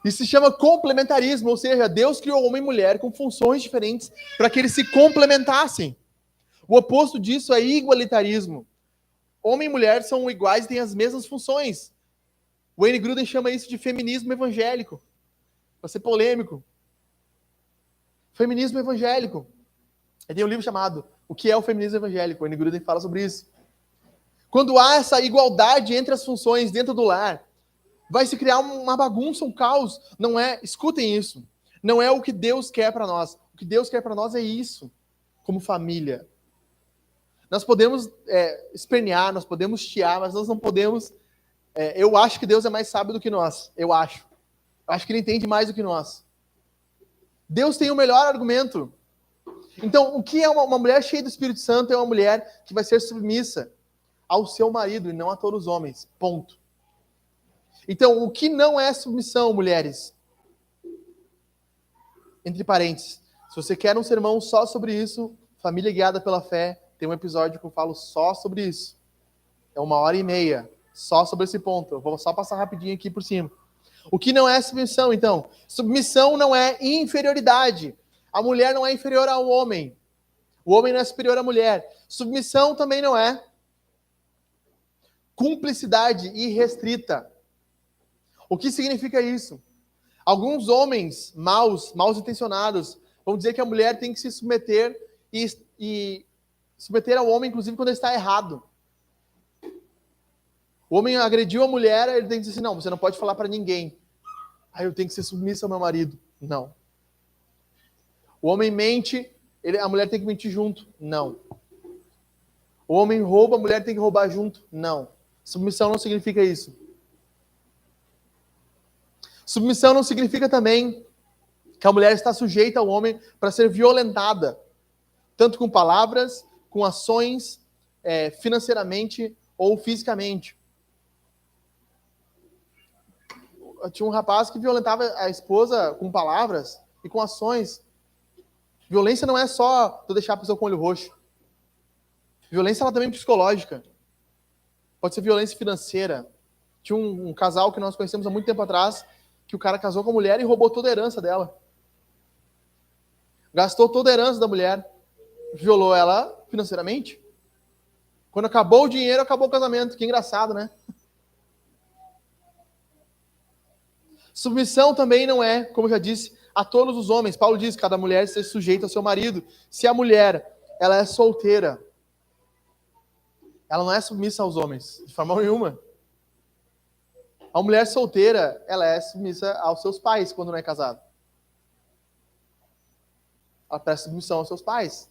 Isso se chama complementarismo, ou seja, Deus criou homem e mulher com funções diferentes para que eles se complementassem. O oposto disso é igualitarismo. Homem e mulher são iguais e têm as mesmas funções. Wayne Grudem chama isso de feminismo evangélico. Para ser polêmico. Feminismo evangélico. Ele tem um livro chamado O que é o Feminismo Evangélico? Wayne Grudem fala sobre isso. Quando há essa igualdade entre as funções dentro do lar, vai se criar uma bagunça, um caos. Não é, escutem isso, não é o que Deus quer para nós. O que Deus quer para nós é isso, como família. Nós podemos espernear, nós podemos chiar, mas nós não podemos... eu acho que Deus é mais sábio do que nós. Eu acho que Ele entende mais do que nós. Deus tem o melhor argumento. Então, o que é uma mulher cheia do Espírito Santo? É uma mulher que vai ser submissa ao seu marido e não a todos os homens. Ponto. Então, o que não é submissão, mulheres? Entre parênteses, se você quer um sermão só sobre isso, Família Guiada pela Fé, tem um episódio que eu falo só sobre isso. É 1h30, só sobre esse ponto. Eu vou só passar rapidinho aqui por cima. O que não é submissão, então? Submissão não é inferioridade. A mulher não é inferior ao homem. O homem não é superior à mulher. Submissão também não é cumplicidade irrestrita. O que significa isso? Alguns homens mal intencionados, vão dizer que a mulher tem que se submeter e submeter ao homem, inclusive quando ele está errado. O homem agrediu a mulher, ele tem que dizer assim, não, você não pode falar para ninguém. Eu tenho que ser submissa ao meu marido. Não. O homem mente, a mulher tem que mentir junto. Não. O homem rouba, a mulher tem que roubar junto. Não. Submissão não significa isso. Submissão não significa também que a mulher está sujeita ao homem para ser violentada, tanto com palavras, com ações, financeiramente ou fisicamente. Tinha um rapaz que violentava a esposa com palavras e com ações. Violência não é só tu deixar a pessoa com o olho roxo. Violência ela também é psicológica. Pode ser violência financeira. Tinha um casal que nós conhecemos há muito tempo atrás, que o cara casou com a mulher e roubou toda a herança dela. Gastou toda a herança da mulher. Violou ela financeiramente. Quando acabou o dinheiro, acabou o casamento. Que engraçado, né? Submissão também não é, como eu já disse, a todos os homens. Paulo diz que cada mulher seja sujeita ao seu marido. Se a mulher ela é solteira, ela não é submissa aos homens, de forma nenhuma. A mulher solteira, ela é submissa aos seus pais quando não é casada. Ela presta submissão aos seus pais.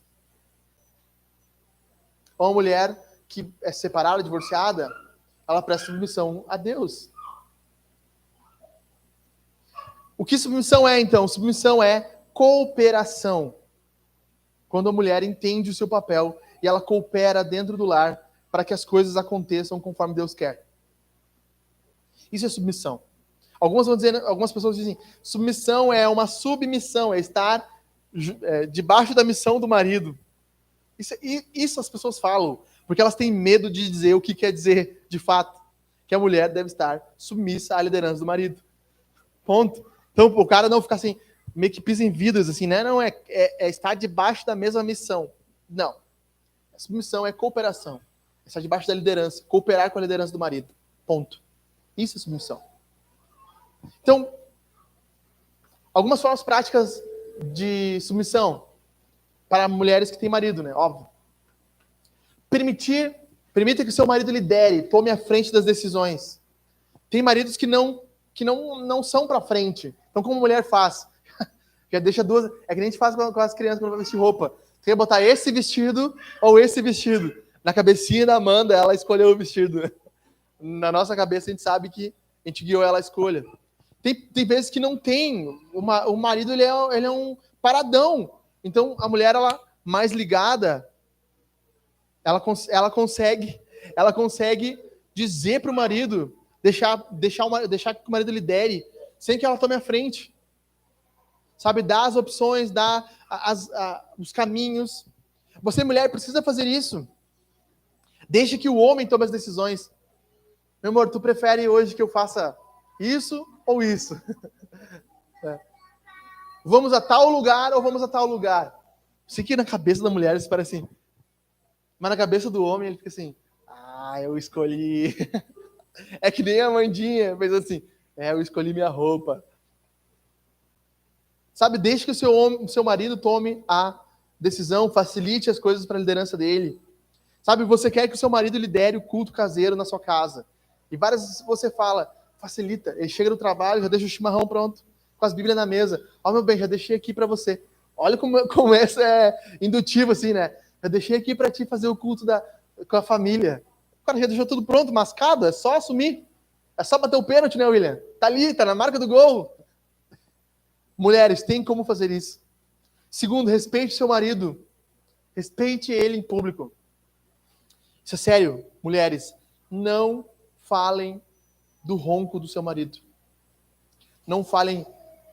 Ou a mulher que é separada, divorciada, ela presta submissão a Deus. O que submissão é, então? Submissão é cooperação. Quando a mulher entende o seu papel e ela coopera dentro do lar para que as coisas aconteçam conforme Deus quer. Isso é submissão. Algumas pessoas dizem, submissão é uma submissão, é estar debaixo da missão do marido. Isso as pessoas falam, porque elas têm medo de dizer o que quer dizer de fato, que a mulher deve estar submissa à liderança do marido. Ponto. Então, o cara não ficar assim, meio que pisa em vidros, assim, né? Não, é estar debaixo da mesma missão. Não. Essa missão é cooperação. É estar debaixo da liderança. Cooperar com a liderança do marido. Ponto. Isso é submissão. Então, algumas formas práticas de submissão para mulheres que têm marido, né? Óbvio. Permita que o seu marido lidere, tome a frente das decisões. Tem maridos que não são para frente. Então, como a mulher faz? Já deixa duas. É que nem a gente faz com as crianças quando vai vestir roupa. Você quer botar esse vestido ou esse vestido? Na cabecinha da Amanda, ela escolheu o vestido. Na nossa cabeça, a gente sabe que a gente guiou ela à escolha. Tem vezes que não tem. O marido, ele é um paradão. Então, a mulher, ela mais ligada, ela consegue dizer para o marido, deixar que o marido lidere, sem que ela tome a frente. Sabe, dar as opções, dar os caminhos. Você, mulher, precisa fazer isso. Deixe que o homem tome as decisões. Meu amor, tu prefere hoje que eu faça isso ou isso? É. Vamos a tal lugar ou vamos a tal lugar? Sei que na cabeça da mulher isso parece assim. Mas na cabeça do homem ele fica assim, eu escolhi. É que nem a Amandinha fez assim, eu escolhi minha roupa. Sabe, deixe que o seu marido tome a decisão, facilite as coisas para a liderança dele. Sabe, você quer que o seu marido lidere o culto caseiro na sua casa. E várias vezes você fala, facilita. Ele chega do trabalho, já deixa o chimarrão pronto, com as Bíblias na mesa. Meu bem, já deixei aqui para você. Olha como essa é indutiva, assim, né? Já deixei aqui para ti fazer o culto com a família. O cara já deixou tudo pronto, mascado, é só assumir. É só bater o pênalti, né, William? Tá ali, tá na marca do gol. Mulheres, tem como fazer isso. Segundo, respeite seu marido. Respeite ele em público. Isso é sério, mulheres. Não falem do ronco do seu marido. Não falem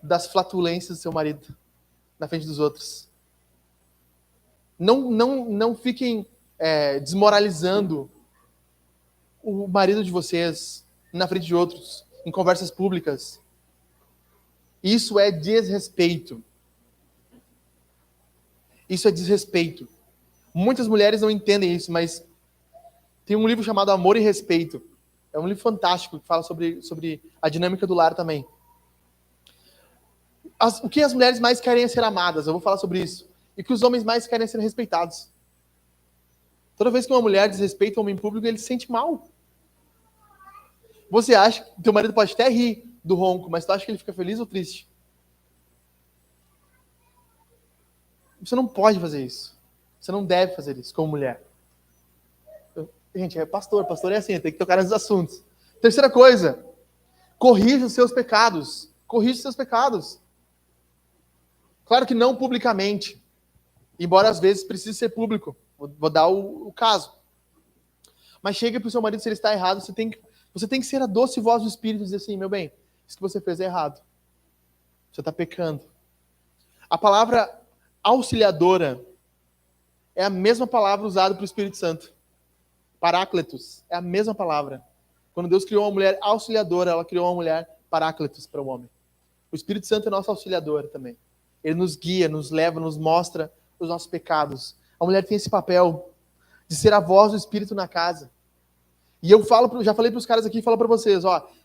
das flatulências do seu marido na frente dos outros. Não fiquem desmoralizando o marido de vocês na frente de outros, em conversas públicas. Isso é desrespeito. Isso é desrespeito. Muitas mulheres não entendem isso, mas tem um livro chamado Amor e Respeito. É um livro fantástico que fala sobre a dinâmica do lar também. O que as mulheres mais querem é ser amadas, eu vou falar sobre isso. E o que os homens mais querem é ser respeitados. Toda vez que uma mulher desrespeita um homem público, ele se sente mal. Você acha que teu marido pode até rir do ronco, mas tu acha que ele fica feliz ou triste? Você não pode fazer isso. Você não deve fazer isso como mulher. Gente, pastor é assim, tem que tocar nesses assuntos. Terceira coisa, corrija os seus pecados. Corrija os seus pecados. Claro que não publicamente, embora às vezes precise ser público. Vou dar o caso. Mas chega para o seu marido, se ele está errado, você tem que ser a doce voz do Espírito e dizer assim, meu bem, isso que você fez é errado. Você está pecando. A palavra auxiliadora é a mesma palavra usada para o Espírito Santo. Paráclitos é a mesma palavra. Quando Deus criou uma mulher auxiliadora, ela criou uma mulher paráclitos para o homem. O Espírito Santo é nosso auxiliador também. Ele nos guia, nos leva, nos mostra os nossos pecados. A mulher tem esse papel de ser a voz do Espírito na casa. E eu já falei para os caras aqui e falo para vocês,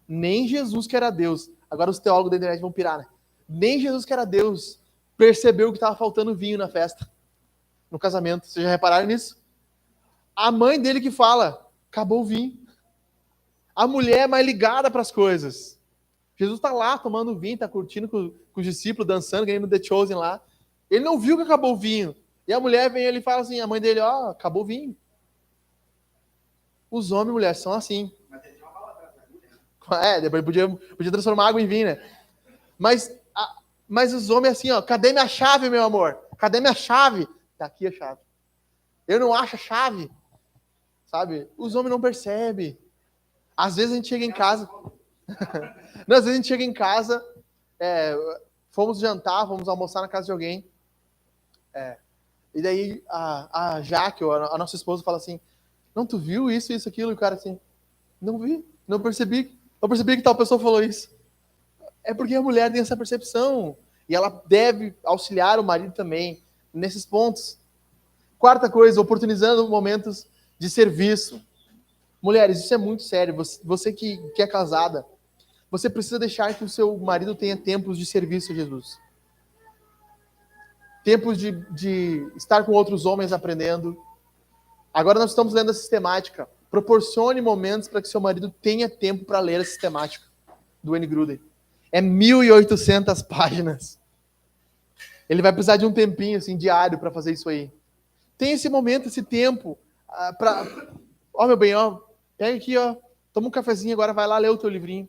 nem Jesus que era Deus, agora os teólogos da internet vão pirar, né? Nem Jesus que era Deus percebeu que estava faltando vinho na festa, no casamento. Vocês já repararam nisso? A mãe dele que fala, acabou o vinho. A mulher é mais ligada para as coisas. Jesus está lá tomando vinho, está curtindo com os discípulos, dançando, ganhando The Chosen lá. Ele não viu que acabou o vinho. E a mulher vem ali e fala assim, a mãe dele, acabou o vinho. Os homens e mulheres são assim. Depois podia transformar água em vinho, né? Mas os homens assim, cadê minha chave, meu amor? Cadê minha chave? Tá aqui a chave. Eu não acho a chave. Sabe? Os homens não percebem. Às vezes a gente chega em casa... Não, às vezes a gente chega em casa, fomos jantar, fomos almoçar na casa de alguém. E daí a Jaque, a nossa esposa, fala assim, não, tu viu isso, aquilo? E o cara assim, não vi, não percebi que tal pessoa falou isso. É porque a mulher tem essa percepção. E ela deve auxiliar o marido também nesses pontos. Quarta coisa, oportunizando momentos de serviço. Mulheres, isso é muito sério. Você que é casada, você precisa deixar que o seu marido tenha tempos de serviço a Jesus. Tempos de estar com outros homens aprendendo. Agora nós estamos lendo a sistemática. Proporcione momentos para que seu marido tenha tempo para ler a sistemática do Wayne Grudem. É 1.800 páginas. Ele vai precisar de um tempinho assim, diário para fazer isso aí. Tem esse momento, esse tempo. Ó, meu bem, ó, pega aqui, ó. Toma um cafezinho agora, vai lá ler o teu livrinho.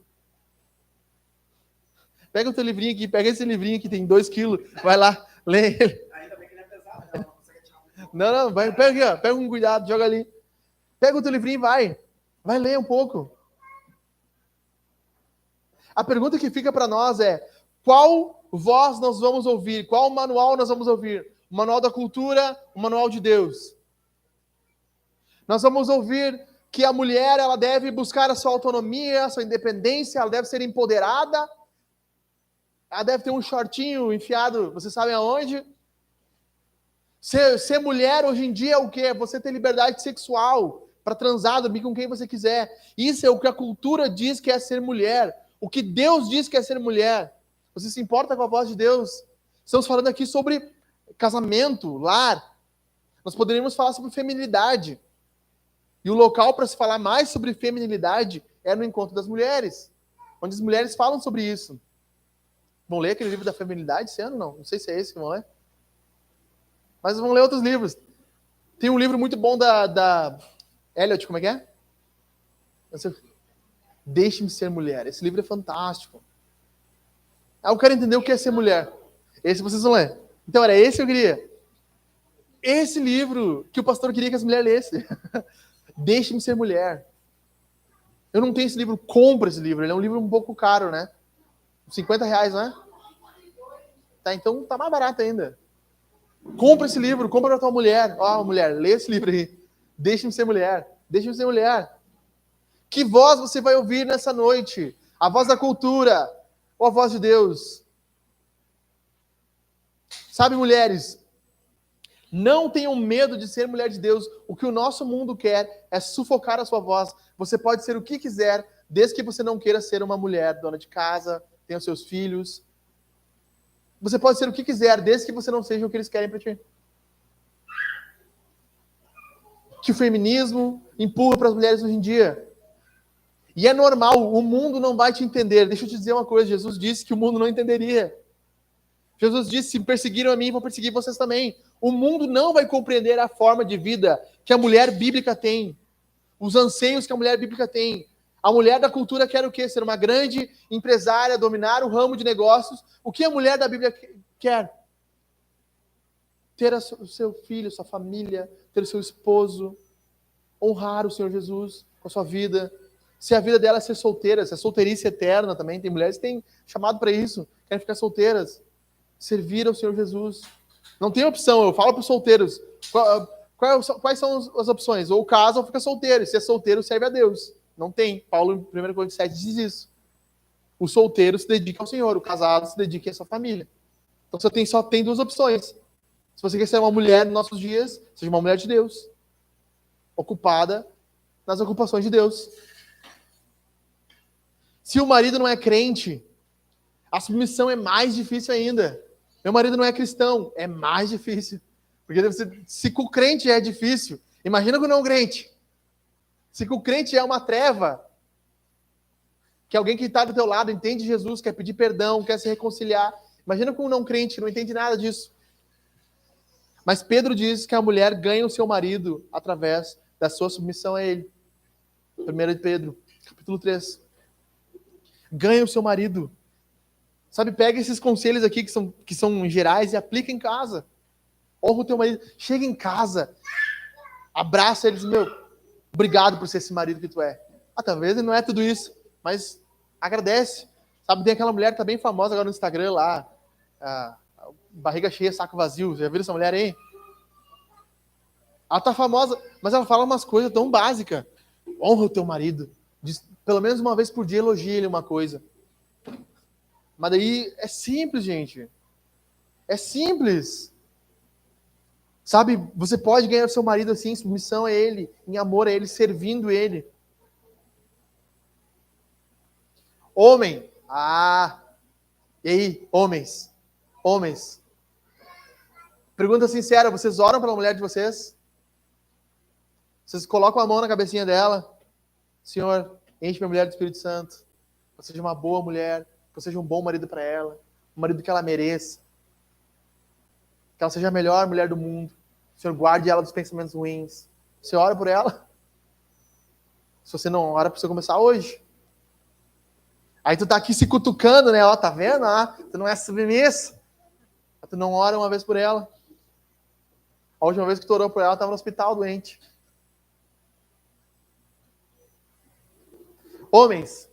Pega o teu livrinho aqui, pega esse livrinho que tem 2 quilos, vai lá, lê ele. Ainda bem que ele é pesado, não consegue tirar. Não, vai, pega aqui, ó, pega com cuidado, joga ali. Pega o teu livrinho e vai. Vai ler um pouco. A pergunta que fica para nós é: qual voz nós vamos ouvir? Qual manual nós vamos ouvir? O manual da cultura, o manual de Deus? Nós vamos ouvir que a mulher ela deve buscar a sua autonomia, a sua independência, ela deve ser empoderada, ela deve ter um shortinho enfiado, vocês sabem aonde? Ser mulher hoje em dia é o quê? Você ter liberdade sexual para transar, dormir com quem você quiser. Isso é o que a cultura diz que é ser mulher. O que Deus diz que é ser mulher. Você se importa com a voz de Deus? Estamos falando aqui sobre casamento, lar. Nós poderíamos falar sobre feminilidade. E o local para se falar mais sobre feminilidade é no Encontro das Mulheres, onde as mulheres falam sobre isso. Vão ler aquele livro da feminilidade esse ano? Não sei se é esse que vão ler. Mas vão ler outros livros. Tem um livro muito bom da Eliot, como é que é? Deixe-me ser mulher. Esse livro é fantástico. Eu quero entender o que é ser mulher. Esse vocês vão ler. Então era esse que eu queria. Esse livro que o pastor queria que as mulheres lessem. Deixe-me ser mulher. Eu não tenho esse livro, compra esse livro. Ele é um livro um pouco caro, né? R$50, não é? Tá, então tá mais barato ainda. Compra esse livro, compra pra tua mulher. Ó, mulher, lê esse livro aí. Deixe-me ser mulher. Deixe-me ser mulher. Que voz você vai ouvir nessa noite? A voz da cultura ou a voz de Deus? Sabe, mulheres, não tenham medo de ser mulher de Deus. O que o nosso mundo quer é sufocar a sua voz. Você pode ser o que quiser, desde que você não queira ser uma mulher dona de casa, tenha os seus filhos. Você pode ser o que quiser, desde que você não seja o que eles querem para ti. Que o feminismo empurra para as mulheres hoje em dia. E é normal, o mundo não vai te entender. Deixa eu te dizer uma coisa, Jesus disse que o mundo não entenderia. Jesus disse, se perseguiram a mim, vão perseguir vocês também. O mundo não vai compreender a forma de vida que a mulher bíblica tem. Os anseios que a mulher bíblica tem. A mulher da cultura quer o quê? Ser uma grande empresária, dominar o ramo de negócios. O que a mulher da Bíblia quer? Ter o seu filho, sua família, ter o seu esposo, honrar o Senhor Jesus com a sua vida. Se a vida dela é ser solteira, se é solteirice eterna também, tem mulheres que têm chamado para isso, querem ficar solteiras. Servir ao Senhor Jesus. Não tem opção, eu falo para os solteiros. Quais são as opções? Ou casa ou fica solteiro. E se é solteiro, serve a Deus. Não tem. Paulo, em 1 Coríntios 7, diz isso. O solteiro se dedica ao Senhor, o casado se dedica à sua família. Então só tem 2 opções. Se você quer ser uma mulher nos nossos dias, seja uma mulher de Deus. Ocupada nas ocupações de Deus. Se o marido não é crente, a submissão é mais difícil ainda. Meu marido não é cristão, é mais difícil. Porque se com o crente é difícil, imagina com o não crente. Se com o crente é uma treva, que alguém que está do teu lado entende Jesus, quer pedir perdão, quer se reconciliar. Imagina com o não crente, que não entende nada disso. Mas Pedro diz que a mulher ganha o seu marido através da sua submissão a ele. 1 Pedro, capítulo 3. Ganha o seu marido. Sabe, pega esses conselhos aqui que são gerais e aplica em casa. Honra o teu marido. Chega em casa, abraça eles, meu, obrigado por ser esse marido que tu é. Talvez ele não é tudo isso, mas agradece. Sabe, tem aquela mulher que tá bem famosa agora no Instagram lá, barriga cheia, saco vazio. Já viram essa mulher aí? Ela tá famosa, mas ela fala umas coisas tão básicas. Honra o teu marido. Diz, pelo menos uma vez por dia elogia ele uma coisa. Mas daí é simples, gente. É simples. Sabe, você pode ganhar o seu marido assim, em submissão a ele, em amor a ele, servindo ele. Homem. E aí, homens? Homens. Pergunta sincera, vocês oram pela mulher de vocês? Vocês colocam a mão na cabecinha dela? Senhor, enche minha mulher do Espírito Santo. Que eu seja uma boa mulher, que eu seja um bom marido para ela, um marido que ela mereça. Que ela seja a melhor mulher do mundo. O Senhor guarde ela dos pensamentos ruins. Você ora por ela? Se você não ora, precisa começar hoje. Aí tu tá aqui se cutucando, né? Ó, tá vendo? Tu não é submissa. Tu não ora uma vez por ela. A última vez que tu orou por ela, ela estava no hospital doente. Homens,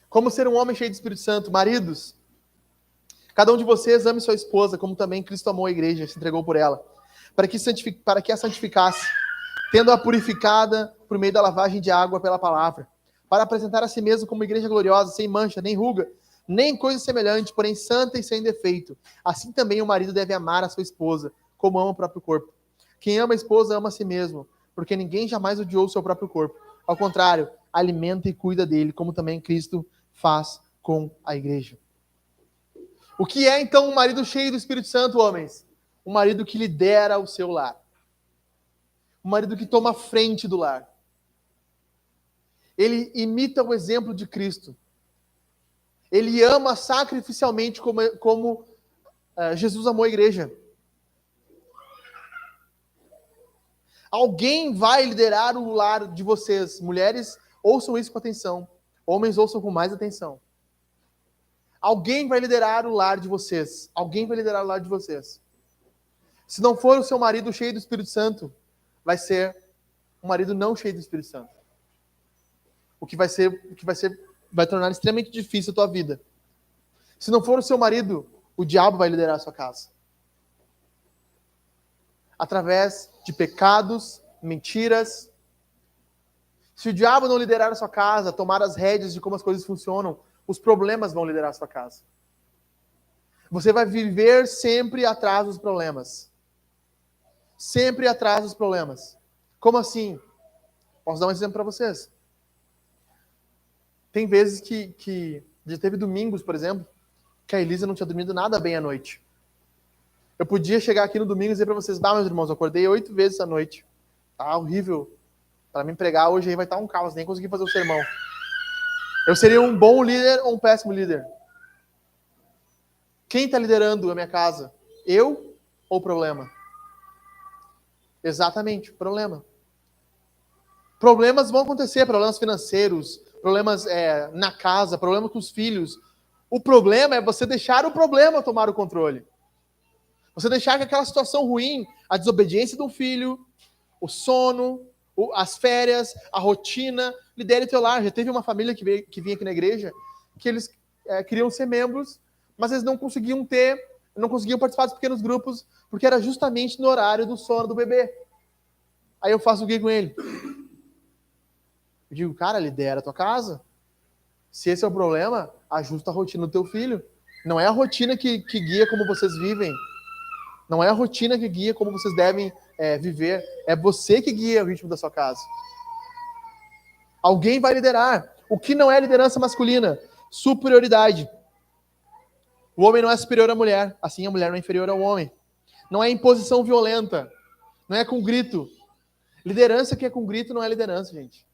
como ser um homem cheio de Espírito Santo? Maridos, cada um de vocês ame sua esposa, como também Cristo amou a igreja e se entregou por ela, para que a santificasse, tendo-a purificada por meio da lavagem de água pela palavra, para apresentar a si mesmo como igreja gloriosa, sem mancha, nem ruga, nem coisa semelhante, porém santa e sem defeito. Assim também o marido deve amar a sua esposa, como ama o próprio corpo. Quem ama a esposa ama a si mesmo, porque ninguém jamais odiou o seu próprio corpo. Ao contrário, alimenta e cuida dele, como também Cristo faz com a igreja. O que é então um marido cheio do Espírito Santo, homens? Um marido que lidera o seu lar. Um marido que toma a frente do lar. Ele imita o exemplo de Cristo. Ele ama sacrificialmente como Jesus amou a igreja. Alguém vai liderar o lar de vocês. Mulheres, ouçam isso com atenção. Homens, ouçam com mais atenção. Alguém vai liderar o lar de vocês. Alguém vai liderar o lar de vocês. Se não for o seu marido cheio do Espírito Santo, vai ser um marido não cheio do Espírito Santo. Vai tornar extremamente difícil a tua vida. Se não for o seu marido, o diabo vai liderar a sua casa. Através de pecados, mentiras. Se o diabo não liderar a sua casa, tomar as rédeas de como as coisas funcionam, os problemas vão liderar a sua casa. Você vai viver sempre atrás dos problemas. Sempre atrás dos problemas. Como assim? Posso dar um exemplo para vocês. Tem vezes que já teve domingos, por exemplo, que a Elisa não tinha dormido nada bem à noite. Eu podia chegar aqui no domingo e dizer para vocês, meus irmãos, eu acordei 8 vezes à noite. Tá horrível. Para me pregar hoje aí vai estar um caos, nem consegui fazer o sermão. Eu seria um bom líder ou um péssimo líder? Quem está liderando a minha casa? Eu ou o problema? Exatamente, problema. Problemas vão acontecer, problemas financeiros, problemas na casa, problemas com os filhos. O problema é você deixar o problema tomar o controle. Você deixar que aquela situação ruim, a desobediência de um filho, o sono, as férias, a rotina, lidere teu lar. Já teve uma família que vinha aqui na igreja, que eles queriam ser membros, mas eles não conseguiam participar dos pequenos grupos, porque era justamente no horário do sono do bebê. Aí eu faço o que com ele? Eu digo, cara, lidera a tua casa. Se esse é o problema, ajusta a rotina do teu filho. Não é a rotina que guia como vocês vivem. Não é a rotina que guia como vocês devem viver. É você que guia o ritmo da sua casa. Alguém vai liderar. O que não é liderança masculina? Superioridade. O homem não é superior à mulher. Assim, a mulher não é inferior ao homem. Não é imposição violenta. Não é com grito. Liderança que é com grito não é liderança, gente.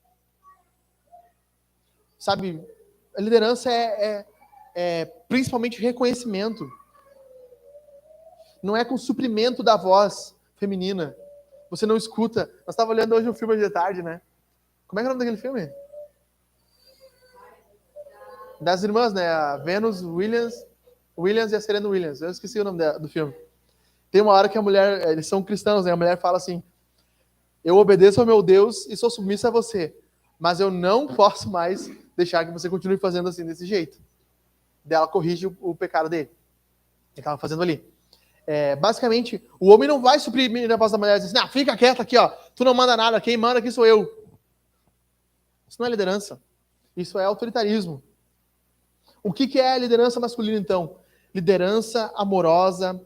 Sabe, a liderança é principalmente reconhecimento. Não é com suprimento da voz feminina. Você não escuta. Nós estávamos olhando hoje um filme de tarde, né? Como é que é o nome daquele filme? Das irmãs, né? A Venus Williams e a Serena Williams. Eu esqueci o nome do filme. Tem uma hora que a mulher, eles são cristãos, né? A mulher fala assim, eu obedeço ao meu Deus e sou submissa a você, mas eu não posso mais deixar que você continue fazendo assim, desse jeito. Daí ela corrige o pecado dele. Ele estava fazendo ali. Basicamente, o homem não vai suprimir a voz da mulher e dizer assim, fica quieta aqui, ó, tu não manda nada, quem manda aqui sou eu. Isso não é liderança. Isso é autoritarismo. O que é a liderança masculina, então? Liderança amorosa,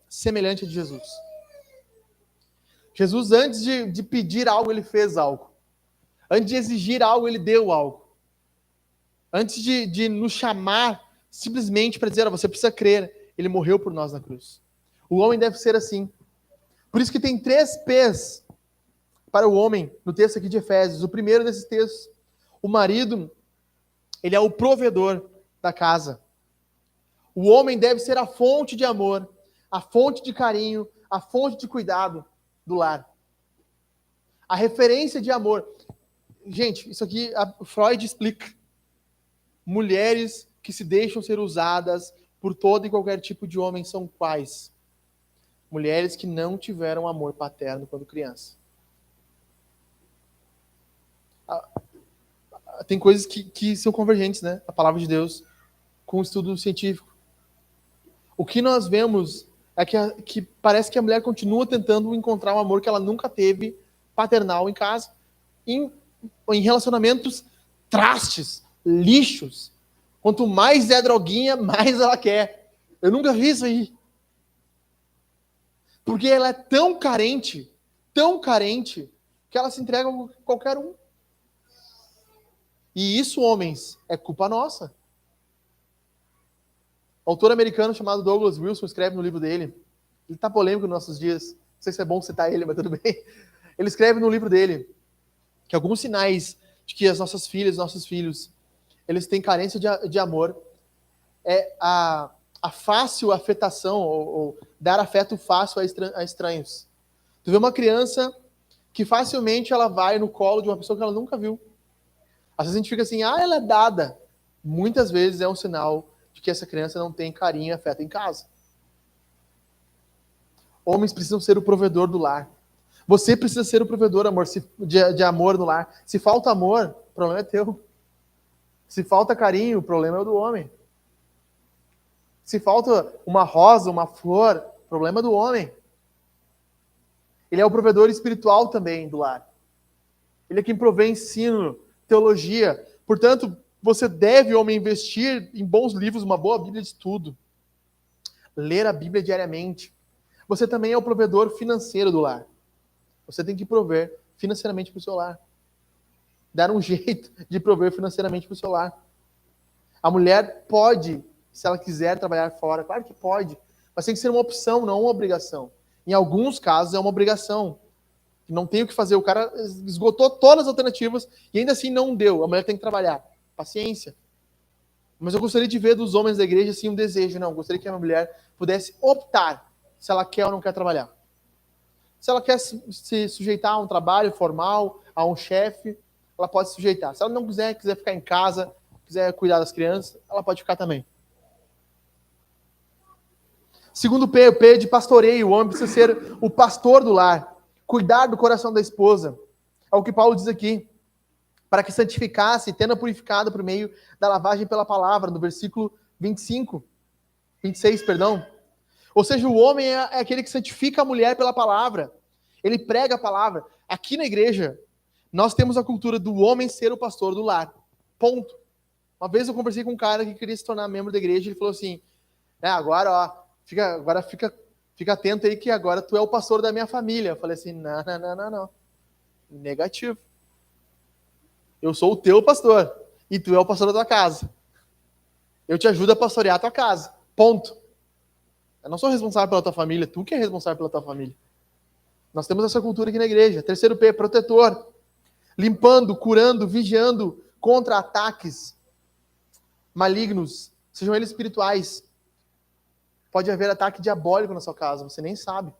semelhante a de Jesus. Jesus, antes de pedir algo, ele fez algo. Antes de exigir algo, ele deu algo. Antes de nos chamar simplesmente para dizer, você precisa crer, ele morreu por nós na cruz. O homem deve ser assim. Por isso que tem 3 P's para o homem no texto aqui de Efésios. O primeiro desses textos, o marido, ele é o provedor da casa. O homem deve ser a fonte de amor, a fonte de carinho, a fonte de cuidado do lar. A referência de amor. Gente, isso aqui Freud explica. Mulheres que se deixam ser usadas por todo e qualquer tipo de homem são quais? Mulheres que não tiveram amor paterno quando criança. Tem coisas que são convergentes, né? A palavra de Deus com o estudo científico. O que nós vemos é que parece que a mulher continua tentando encontrar um amor que ela nunca teve paternal em casa. Em relacionamentos trastes, lixos. Quanto mais é droguinha, mais ela quer. Eu nunca vi isso aí. Porque ela é tão carente, que ela se entrega a qualquer um. E isso, homens, é culpa nossa. O autor americano chamado Douglas Wilson escreve no livro dele, ele está polêmico nos nossos dias, não sei se é bom citar ele, mas tudo bem. Ele escreve no livro dele que alguns sinais de que as nossas filhas, nossos filhos, eles têm carência de amor é a fácil afetação, ou dar afeto fácil a estranhos. Tu vê uma criança que facilmente ela vai no colo de uma pessoa que ela nunca viu. Às vezes a gente fica assim, ela é dada. Muitas vezes é um sinal de que essa criança não tem carinho e afeto em casa. Homens precisam ser o provedor do lar. Você precisa ser o provedor, amor, de amor no lar. Se falta amor, o problema é teu. Se falta carinho, o problema é o do homem. Se falta uma rosa, uma flor, o problema é do homem. Ele é o provedor espiritual também do lar. Ele é quem provê ensino, teologia. Portanto, você deve, homem, investir em bons livros, uma boa Bíblia de estudo. Ler a Bíblia diariamente. Você também é o provedor financeiro do lar. Você tem que prover financeiramente para o seu lar. Dar um jeito de prover financeiramente para o seu lar. A mulher pode, se ela quiser trabalhar fora, claro que pode, mas tem que ser uma opção, não uma obrigação. Em alguns casos é uma obrigação. Não tem o que fazer. O cara esgotou todas as alternativas e ainda assim não deu. A mulher tem que trabalhar. Paciência. Mas eu gostaria de ver dos homens da igreja assim um desejo. Não, eu gostaria que a mulher pudesse optar se ela quer ou não quer trabalhar. Se ela quer se sujeitar a um trabalho formal, a um chefe, ela pode se sujeitar. Se ela não quiser ficar em casa, quiser cuidar das crianças, ela pode ficar também. Segundo P, o P de pastoreio. O homem precisa ser o pastor do lar. Cuidar do coração da esposa. É o que Paulo diz aqui. Para que santificasse, tendo-a purificado por meio da lavagem pela palavra, no versículo 26, perdão. Ou seja, o homem é aquele que santifica a mulher pela palavra. Ele prega a palavra. Aqui na igreja, nós temos a cultura do homem ser o pastor do lar. Ponto. Uma vez eu conversei com um cara que queria se tornar membro da igreja, ele falou assim, agora fica atento aí que agora tu é o pastor da minha família. Eu falei assim, não. Negativo. Eu sou o teu pastor e tu é o pastor da tua casa. Eu te ajudo a pastorear a tua casa. Ponto. Eu não sou responsável pela tua família, tu que é responsável pela tua família. Nós temos essa cultura aqui na igreja. Terceiro P, protetor. Limpando, curando, vigiando contra ataques malignos, sejam eles espirituais. Pode haver ataque diabólico na sua casa, você nem sabe.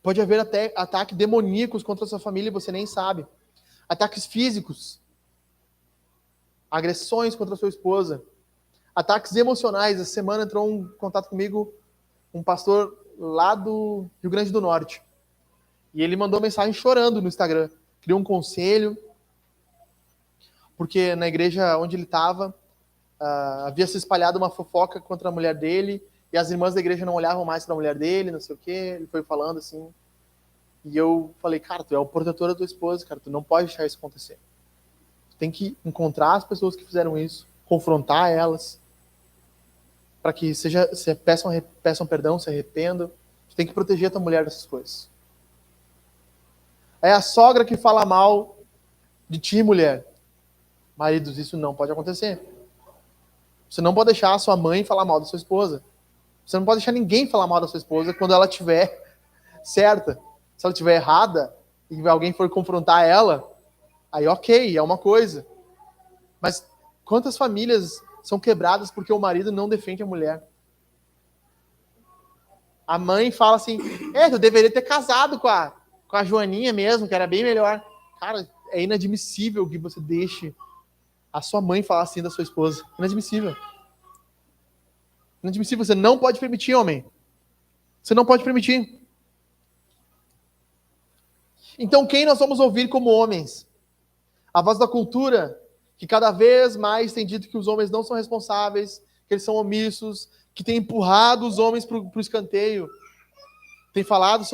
Pode haver até ataques demoníacos contra a sua família e você nem sabe. Ataques físicos. Agressões contra a sua esposa. Ataques emocionais. Essa semana entrou em contato comigo um pastor lá do Rio Grande do Norte. E ele mandou mensagem chorando no Instagram. Queria um conselho. Porque na igreja onde ele estava, havia se espalhado uma fofoca contra a mulher dele. E as irmãs da igreja não olhavam mais para a mulher dele, não sei o quê. Ele foi falando assim. E eu falei, cara, tu é o protetor da tua esposa, cara. Tu não pode deixar isso acontecer. tem que encontrar as pessoas que fizeram isso, confrontar elas, para que se peçam perdão, se arrependam. Você tem que proteger a tua mulher dessas coisas. É a sogra que fala mal de ti, mulher. Maridos, isso não pode acontecer. Você não pode deixar a sua mãe falar mal da sua esposa. Você não pode deixar ninguém falar mal da sua esposa quando ela estiver certa. Se ela estiver errada e alguém for confrontar ela, aí ok, é uma coisa. Mas quantas famílias são quebradas porque o marido não defende a mulher? A mãe fala assim, tu deveria ter casado com a Joaninha mesmo, que era bem melhor. Cara, é inadmissível que você deixe a sua mãe falar assim da sua esposa. Inadmissível. Inadmissível. Você não pode permitir, homem. Você não pode permitir. Então, quem nós vamos ouvir como homens? A voz da cultura, que cada vez mais tem dito que os homens não são responsáveis, que eles são omissos, que tem empurrado os homens para o escanteio. Tem falado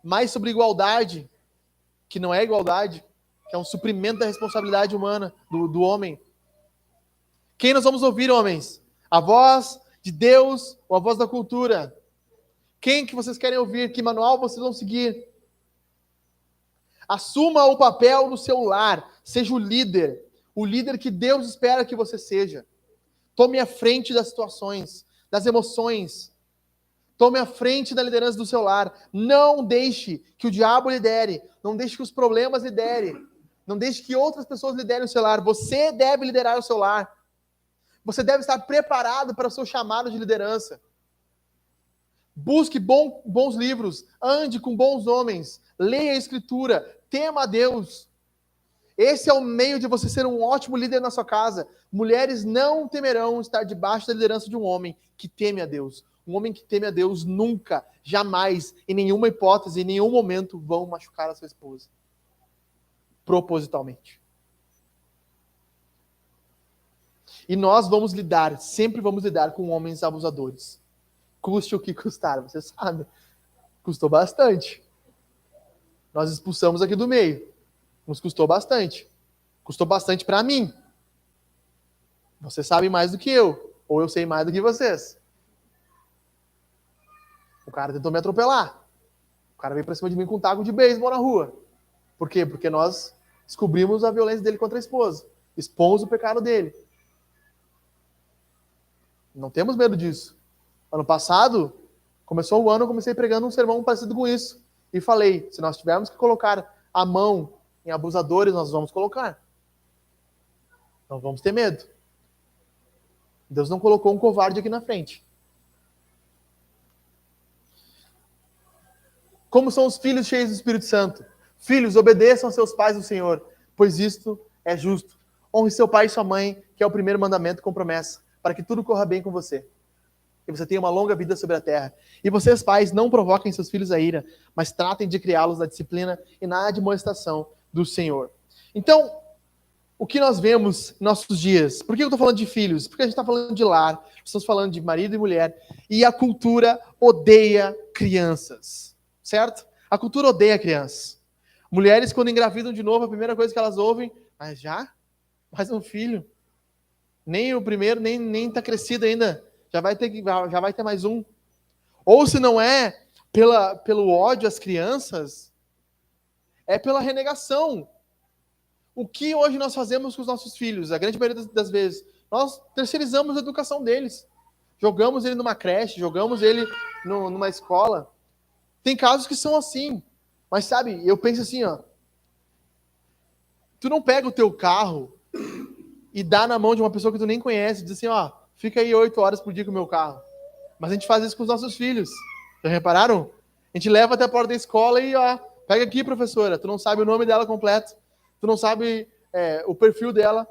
mais sobre igualdade, que não é igualdade, que é um suprimento da responsabilidade humana do homem. Quem nós vamos ouvir, homens? A voz de Deus ou a voz da cultura? Quem que vocês querem ouvir? Que manual vocês vão seguir? Assuma o papel no seu lar. Seja o líder que Deus espera que você seja. Tome a frente das situações, das emoções. Tome a frente da liderança do seu lar. Não deixe que o diabo lidere. Não deixe que os problemas liderem. Não deixe que outras pessoas liderem o seu lar. Você deve liderar o seu lar. Você deve estar preparado para o seu chamado de liderança. Busque bons livros. Ande com bons homens. Leia a Escritura. Tema a Deus. Esse é o meio de você ser um ótimo líder na sua casa. Mulheres não temerão estar debaixo da liderança de um homem que teme a Deus. Um homem que teme a Deus nunca, jamais, em nenhuma hipótese, em nenhum momento vão machucar a sua esposa. Propositalmente. E nós sempre vamos lidar com homens abusadores. Custe o que custar, você sabe. Custou bastante. Nós expulsamos aqui do meio. Nos custou bastante. Custou bastante para mim. Você sabe mais do que eu. Ou eu sei mais do que vocês. O cara tentou me atropelar. O cara veio pra cima de mim com um taco de beisebol na rua. Por quê? Porque nós descobrimos a violência dele contra a esposa. Expomos o pecado dele. Não temos medo disso. Ano passado, começou o ano, eu comecei pregando um sermão parecido com isso. E falei, se nós tivermos que colocar a mão em abusadores, nós vamos colocar. Não vamos ter medo. Deus não colocou um covarde aqui na frente. Como são os filhos cheios do Espírito Santo? Filhos, obedeçam a seus pais no Senhor, pois isto é justo. Honre seu pai e sua mãe, que é o primeiro mandamento com promessa, para que tudo corra bem com você. E você tenha uma longa vida sobre a terra. E vocês, pais, não provoquem seus filhos a ira, mas tratem de criá-los na disciplina e na admoestação do Senhor. Então, o que nós vemos em nossos dias? Por que eu estou falando de filhos? Porque a gente está falando de lar, estamos falando de marido e mulher, e a cultura odeia crianças, certo? A cultura odeia crianças. Mulheres, quando engravidam de novo, a primeira coisa que elas ouvem, mas já? Mais um filho? Nem o primeiro, nem está crescido ainda. Já vai ter mais um. Ou se não é pelo ódio às crianças, é pela renegação. O que hoje nós fazemos com os nossos filhos? A grande maioria das vezes, nós terceirizamos a educação deles. Jogamos ele numa creche, jogamos ele numa escola. Tem casos que são assim. Mas sabe, eu penso assim, ó. Tu não pega o teu carro e dá na mão de uma pessoa que tu nem conhece, diz assim, ó, fica aí 8 horas por dia com o meu carro. Mas a gente faz isso com os nossos filhos. Já repararam? A gente leva até a porta da escola e, ó, pega aqui, professora. Tu não sabe o nome dela completo. Tu não sabe o perfil dela.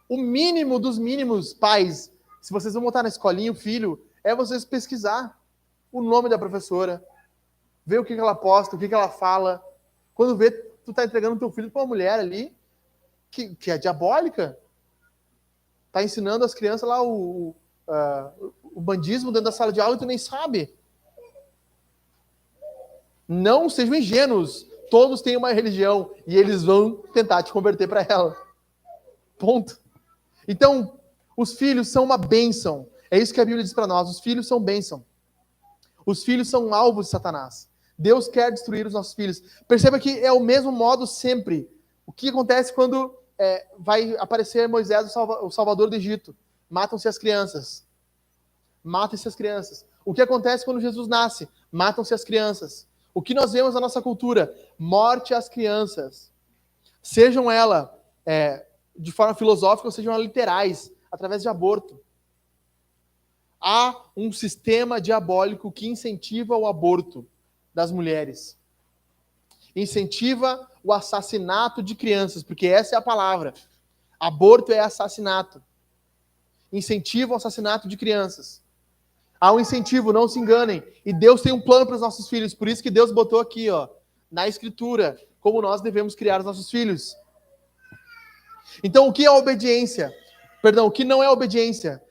O mínimo dos mínimos, pais, se vocês vão botar na escolinha o filho, é vocês pesquisar o nome da professora, ver o que ela posta, o que ela fala. Quando vê, tu tá entregando teu filho para uma mulher ali que é diabólica. Tá ensinando as crianças lá o bandismo dentro da sala de aula e tu nem sabe. Não sejam ingênuos. Todos têm uma religião e eles vão tentar te converter para ela. Ponto. Então, os filhos são uma bênção. É isso que a Bíblia diz para nós. Os filhos são bênção. Os filhos são alvos de Satanás. Deus quer destruir os nossos filhos. Perceba que é o mesmo modo sempre. O que acontece quando vai aparecer Moisés, o salvador do Egito? Matam-se as crianças. Matam-se as crianças. O que acontece quando Jesus nasce? Matam-se as crianças. O que nós vemos na nossa cultura? Morte às crianças. Sejam elas de forma filosófica ou sejam elas literais, através de aborto. Há um sistema diabólico que incentiva o aborto das mulheres. Incentiva o assassinato de crianças, porque essa é a palavra. Aborto é assassinato. Incentiva o assassinato de crianças. Há um incentivo, não se enganem. E Deus tem um plano para os nossos filhos. Por isso que Deus botou aqui, na Escritura, como nós devemos criar os nossos filhos. Então, o que é obediência? Perdão, o que não é obediência?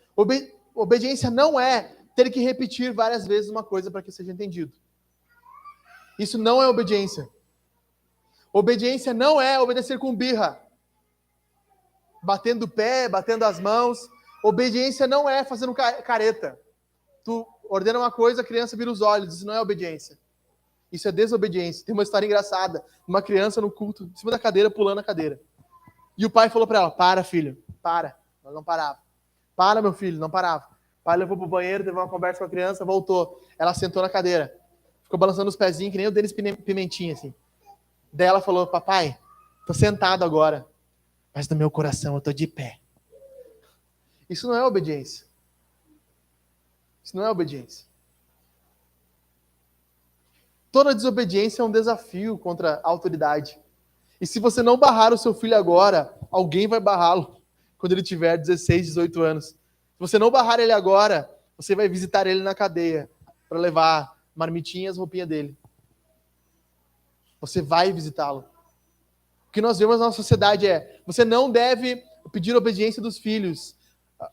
Obediência não é ter que repetir várias vezes uma coisa para que seja entendido. Isso não é obediência. Obediência não é obedecer com birra. Batendo o pé, batendo as mãos. Obediência não é fazendo careta. Tu ordena uma coisa, a criança vira os olhos. Isso não é obediência. Isso é desobediência. Tem uma história engraçada. Uma criança no culto, em cima da cadeira, pulando a cadeira. E o pai falou para ela, para, filho, para. Ela não parava. Para, meu filho, não parava. O pai levou pro banheiro, teve uma conversa com a criança, voltou. Ela sentou na cadeira. Ficou balançando os pezinhos, que nem o Denis Pimentinha, assim. Daí ela falou, papai, tô sentado agora. Mas no meu coração eu tô de pé. Isso não é obediência. Isso não é obediência. Toda desobediência é um desafio contra a autoridade. E se você não barrar o seu filho agora, alguém vai barrá-lo quando ele tiver 16, 18 anos. Se você não barrar ele agora, você vai visitar ele na cadeia para levar marmitinhas, roupinha dele. Você vai visitá-lo. O que nós vemos na nossa sociedade você não deve pedir obediência dos filhos.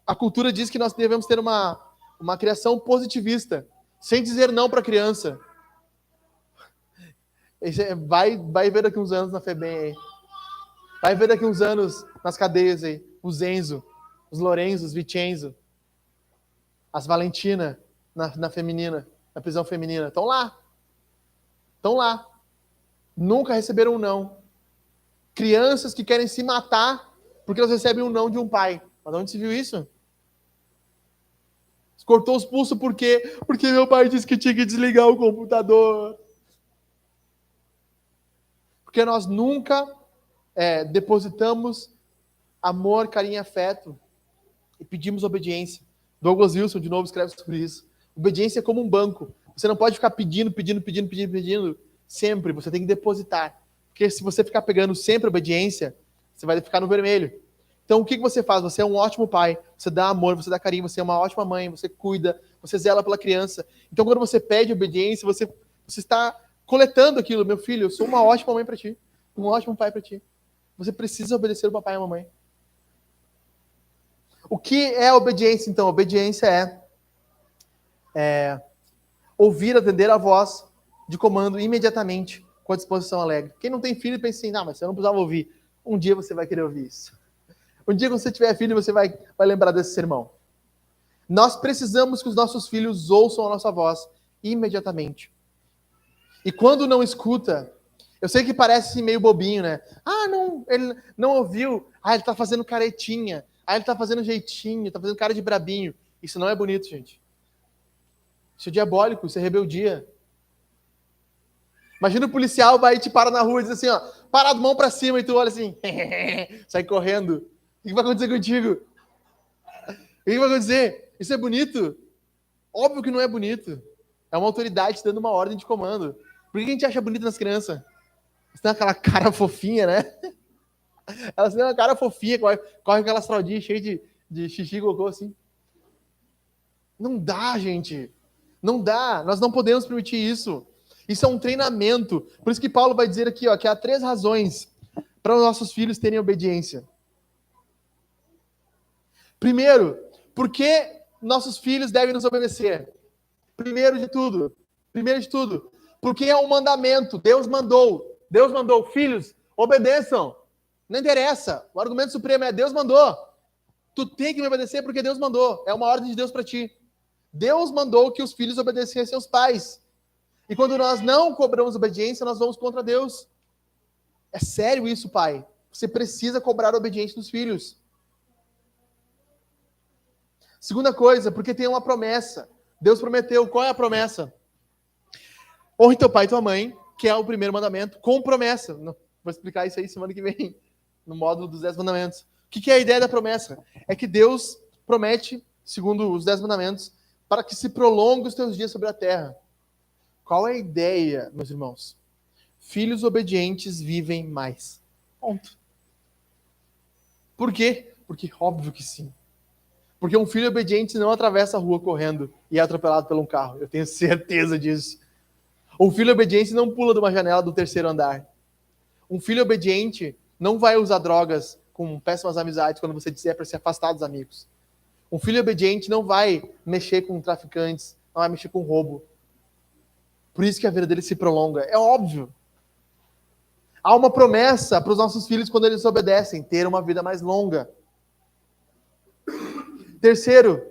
A cultura diz que nós devemos ter uma criação positivista, sem dizer não para a criança. Vai ver daqui uns anos na FEBEM aí. Vai ver daqui uns anos nas cadeias aí. Os Enzo, os Lorenzo, os Vicenzo, as Valentina na feminina, na prisão feminina. Estão lá. Estão lá. Nunca receberam um não. Crianças que querem se matar porque elas recebem um não de um pai. Mas onde se viu isso? Cortou os pulsos por quê? Porque meu pai disse que tinha que desligar o computador. Porque nós nunca depositamos amor, carinho e afeto e pedimos obediência. Douglas Wilson, de novo, escreve sobre isso. Obediência é como um banco. Você não pode ficar pedindo sempre. Você tem que depositar. Porque se você ficar pegando sempre obediência, você vai ficar no vermelho. Então, o que você faz? Você é um ótimo pai, você dá amor, você dá carinho, você é uma ótima mãe, você cuida, você zela pela criança. Então, quando você pede obediência, você está coletando aquilo. Meu filho, eu sou uma ótima mãe para ti, um ótimo pai para ti. Você precisa obedecer o papai e a mamãe. O que é obediência, então? Obediência é ouvir, atender a voz de comando imediatamente, com a disposição alegre. Quem não tem filho pensa assim, não, mas você não precisava ouvir. Um dia você vai querer ouvir isso. Um dia, quando você tiver filho, você vai lembrar desse sermão. Nós precisamos que os nossos filhos ouçam a nossa voz imediatamente. E quando não escuta, eu sei que parece meio bobinho, né? Ah, não, ele não ouviu. Ah, ele tá fazendo caretinha. Ah, ele tá fazendo jeitinho, tá fazendo cara de brabinho. Isso não é bonito, gente. Isso é diabólico, isso é rebeldia. Imagina o policial vai e te para na rua e diz assim, parado, mão pra cima, e tu olha assim, sai correndo. O que vai acontecer contigo? O que vai acontecer? Isso é bonito? Óbvio que não é bonito. É uma autoridade dando uma ordem de comando. Por que a gente acha bonito nas crianças? Elas têm aquela cara fofinha, né? Elas têm uma cara fofinha, corre aquelas fraldinhas cheias de xixi e cocô assim. Não dá, gente. Não dá. Nós não podemos permitir isso. Isso é um treinamento. Por isso que Paulo vai dizer aqui, que há 3 razões para os nossos filhos terem obediência. Primeiro, por que nossos filhos devem nos obedecer? Primeiro de tudo, porque é um mandamento. Deus mandou, filhos, obedeçam. Não interessa. O argumento supremo é Deus mandou. Tu tem que me obedecer porque Deus mandou. É uma ordem de Deus para ti. Deus mandou que os filhos obedecessem aos pais. E quando nós não cobramos obediência, nós vamos contra Deus. É sério isso, pai. Você precisa cobrar a obediência dos filhos. Segunda coisa, porque tem uma promessa. Deus prometeu. Qual é a promessa? Honre teu pai e tua mãe, que é o primeiro mandamento, com promessa. Vou explicar isso aí semana que vem, no módulo dos 10 mandamentos. O que é a ideia da promessa? É que Deus promete, segundo os 10 mandamentos, para que se prolongue os teus dias sobre a terra. Qual é a ideia, meus irmãos? Filhos obedientes vivem mais. Ponto. Por quê? Porque óbvio que sim. Porque um filho obediente não atravessa a rua correndo e é atropelado por um carro. Eu tenho certeza disso. Um filho obediente não pula de uma janela do 3º andar. Um filho obediente não vai usar drogas com péssimas amizades quando você disser para se afastar dos amigos. Um filho obediente não vai mexer com traficantes, não vai mexer com roubo. Por isso que a vida dele se prolonga. É óbvio. Há uma promessa para os nossos filhos quando eles obedecem, ter uma vida mais longa. Terceiro,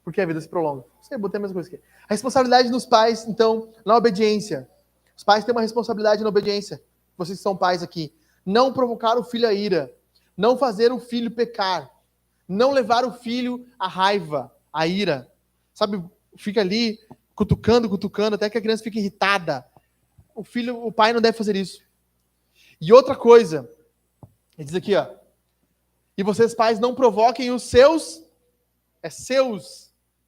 porque a vida se prolonga. Você botei a mesma coisa aqui. A responsabilidade dos pais, então, na obediência. Os pais têm uma responsabilidade na obediência. Vocês que são pais aqui. Não provocar o filho à ira. Não fazer o filho pecar. Não levar o filho à raiva, à ira. Sabe, fica ali cutucando, até que a criança fica irritada. O pai não deve fazer isso. E outra coisa, ele diz aqui, ó. E vocês, pais, não provoquem os seus,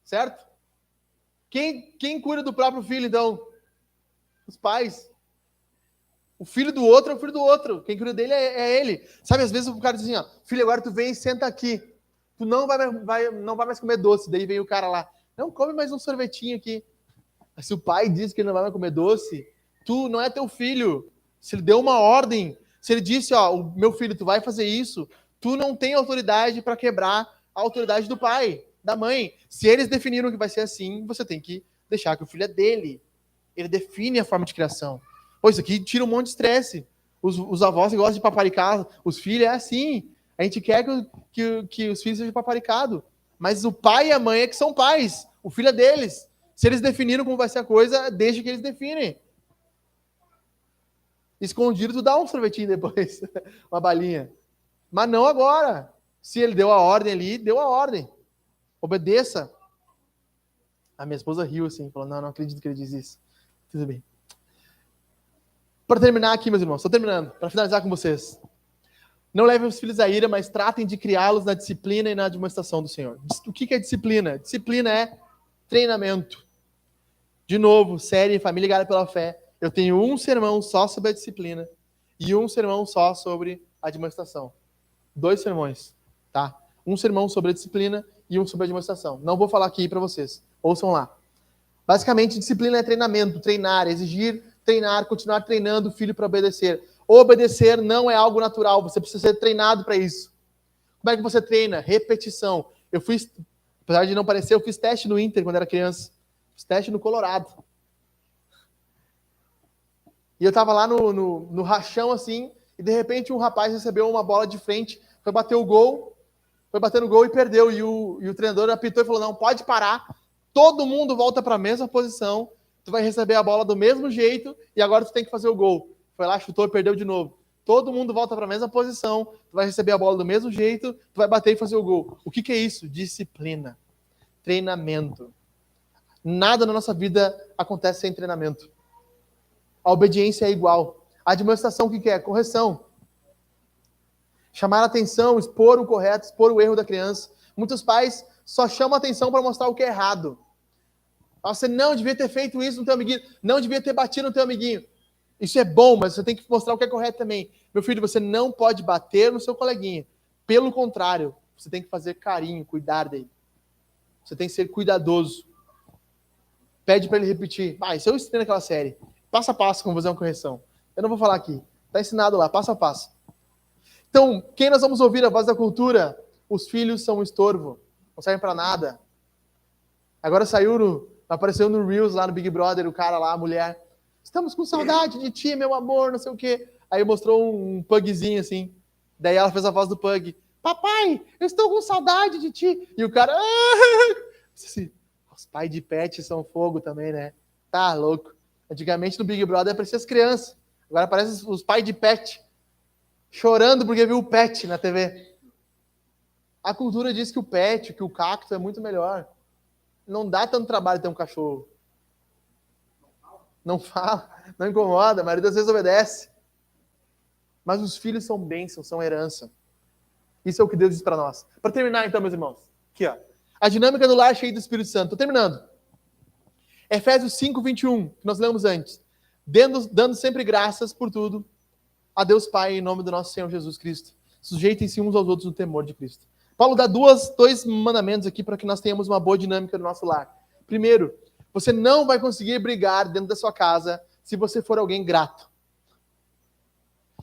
certo? Quem cuida do próprio filho, então? Os pais. O filho do outro é o filho do outro. Quem cuida dele é ele. Sabe, às vezes o cara diz assim, ó, filho, agora tu vem e senta aqui. Tu não vai mais comer doce. Daí vem o cara lá, não, come mais um sorvetinho aqui. Mas se o pai diz que ele não vai mais comer doce, tu não é teu filho. Se ele deu uma ordem, se ele disse, ó, meu filho, tu vai fazer isso, tu não tem autoridade para quebrar a autoridade do pai, da mãe. Se eles definiram que vai ser assim, você tem que deixar que o filho é dele. Ele define a forma de criação. Pô, isso aqui tira um monte de estresse. Os avós que gostam de paparicar os filhos, é assim. A gente quer que os filhos sejam paparicados. Mas o pai e a mãe é que são pais. O filho é deles. Se eles definiram como vai ser a coisa, deixa que eles definem. Escondido, tu dá um sorvetinho depois. Uma balinha. Mas não agora. Se ele deu a ordem ali, deu a ordem. Obedeça. A minha esposa riu assim, falou, não acredito que ele diz isso. Tudo bem. Para terminar aqui, meus irmãos, estou terminando, para finalizar com vocês. Não levem os filhos à ira, mas tratem de criá-los na disciplina e na admoestação do Senhor. O que é disciplina? Disciplina é treinamento. De novo, série Família Ligada pela Fé. Eu tenho um sermão só sobre a disciplina e um sermão só sobre a admoestação. 2 sermões, tá? Um sermão sobre a disciplina e um sobre a admoestação. Não vou falar aqui para vocês. Ouçam lá. Basicamente, disciplina é treinamento, treinar, exigir, treinar, continuar treinando o filho para obedecer. Obedecer não é algo natural, você precisa ser treinado para isso. Como é que você treina? Repetição. Eu fiz, apesar de não parecer, eu fiz teste no Inter quando era criança. Fiz teste no Colorado. E eu tava lá no rachão, assim, e de repente um rapaz recebeu uma bola de frente, foi bater o gol, foi bater no gol e perdeu. E o treinador apitou e falou, não, pode parar, todo mundo volta para a mesma posição, tu vai receber a bola do mesmo jeito e agora tu tem que fazer o gol. Foi lá, chutou e perdeu de novo. Todo mundo volta para a mesma posição, tu vai receber a bola do mesmo jeito, tu vai bater e fazer o gol. O que é isso? Disciplina. Treinamento. Nada na nossa vida acontece sem treinamento. A obediência é igual. A admoestação, o que é? Correção. Chamar a atenção, expor o correto, expor o erro da criança. Muitos pais só chamam a atenção para mostrar o que é errado. Você não devia ter feito isso no teu amiguinho. Não devia ter batido no teu amiguinho. Isso é bom, mas você tem que mostrar o que é correto também. Meu filho, você não pode bater no seu coleguinha. Pelo contrário, você tem que fazer carinho, cuidar dele. Você tem que ser cuidadoso. Pede para ele repetir. Isso eu ensinei naquela série. Passo a passo como fazer uma correção. Eu não vou falar aqui. Está ensinado lá, passo a passo. Então, quem nós vamos ouvir a voz da cultura? Os filhos são um estorvo. Não servem para nada. Agora apareceu no Reels lá no Big Brother, o cara lá, a mulher. estamos com saudade de ti, meu amor, não sei o quê. Aí mostrou um pugzinho assim. Daí ela fez a voz do pug. Papai, eu estou com saudade de ti. E o cara... Assim, os pais de pet são fogo também, né? Tá louco. Antigamente no Big Brother aparecia as crianças. Agora aparecem os pais de pet. Chorando porque viu o pet na TV. A cultura diz que o pet, que o cacto é muito melhor. Não dá tanto trabalho ter um cachorro. Não fala, não incomoda, a maioria das vezes obedece. Mas os filhos são bênçãos, são herança. Isso é o que Deus diz para nós. Para terminar, então, meus irmãos. Aqui, ó. A dinâmica do lar é cheia do Espírito Santo. Estou terminando. Efésios 5, 21, que nós lemos antes. Dando sempre graças por tudo a Deus Pai, em nome do nosso Senhor Jesus Cristo. Sujeitem-se uns aos outros no temor de Cristo. Paulo dá dois mandamentos aqui para que nós tenhamos uma boa dinâmica no nosso lar. Primeiro, você não vai conseguir brigar dentro da sua casa se você for alguém grato.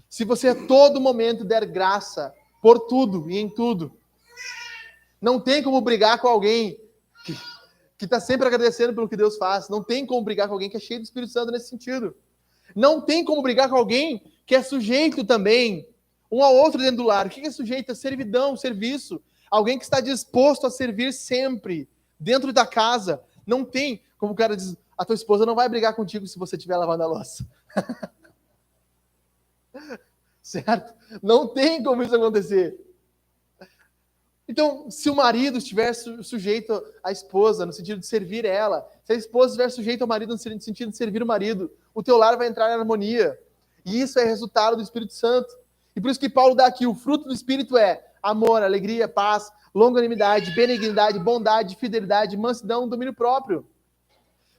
Se você a todo momento der graça por tudo e em tudo. Não tem como brigar com alguém que está sempre agradecendo pelo que Deus faz. Não tem como brigar com alguém que é cheio do Espírito Santo nesse sentido. Não tem como brigar com alguém que é sujeito também um ao outro dentro do lar. O que é sujeito? É servidão, serviço. Alguém que está disposto a servir sempre dentro da casa. Não tem, como o cara diz, a tua esposa não vai brigar contigo se você estiver lavando a louça. Certo? Não tem como isso acontecer. Então, se o marido estiver sujeito à esposa, no sentido de servir ela, se a esposa estiver sujeita ao marido no sentido de servir o marido, o teu lar vai entrar em harmonia. E isso é resultado do Espírito Santo. E por isso que Paulo dá aqui, o fruto do Espírito é amor, alegria, paz, longanimidade, benignidade, bondade, fidelidade, mansidão, domínio próprio.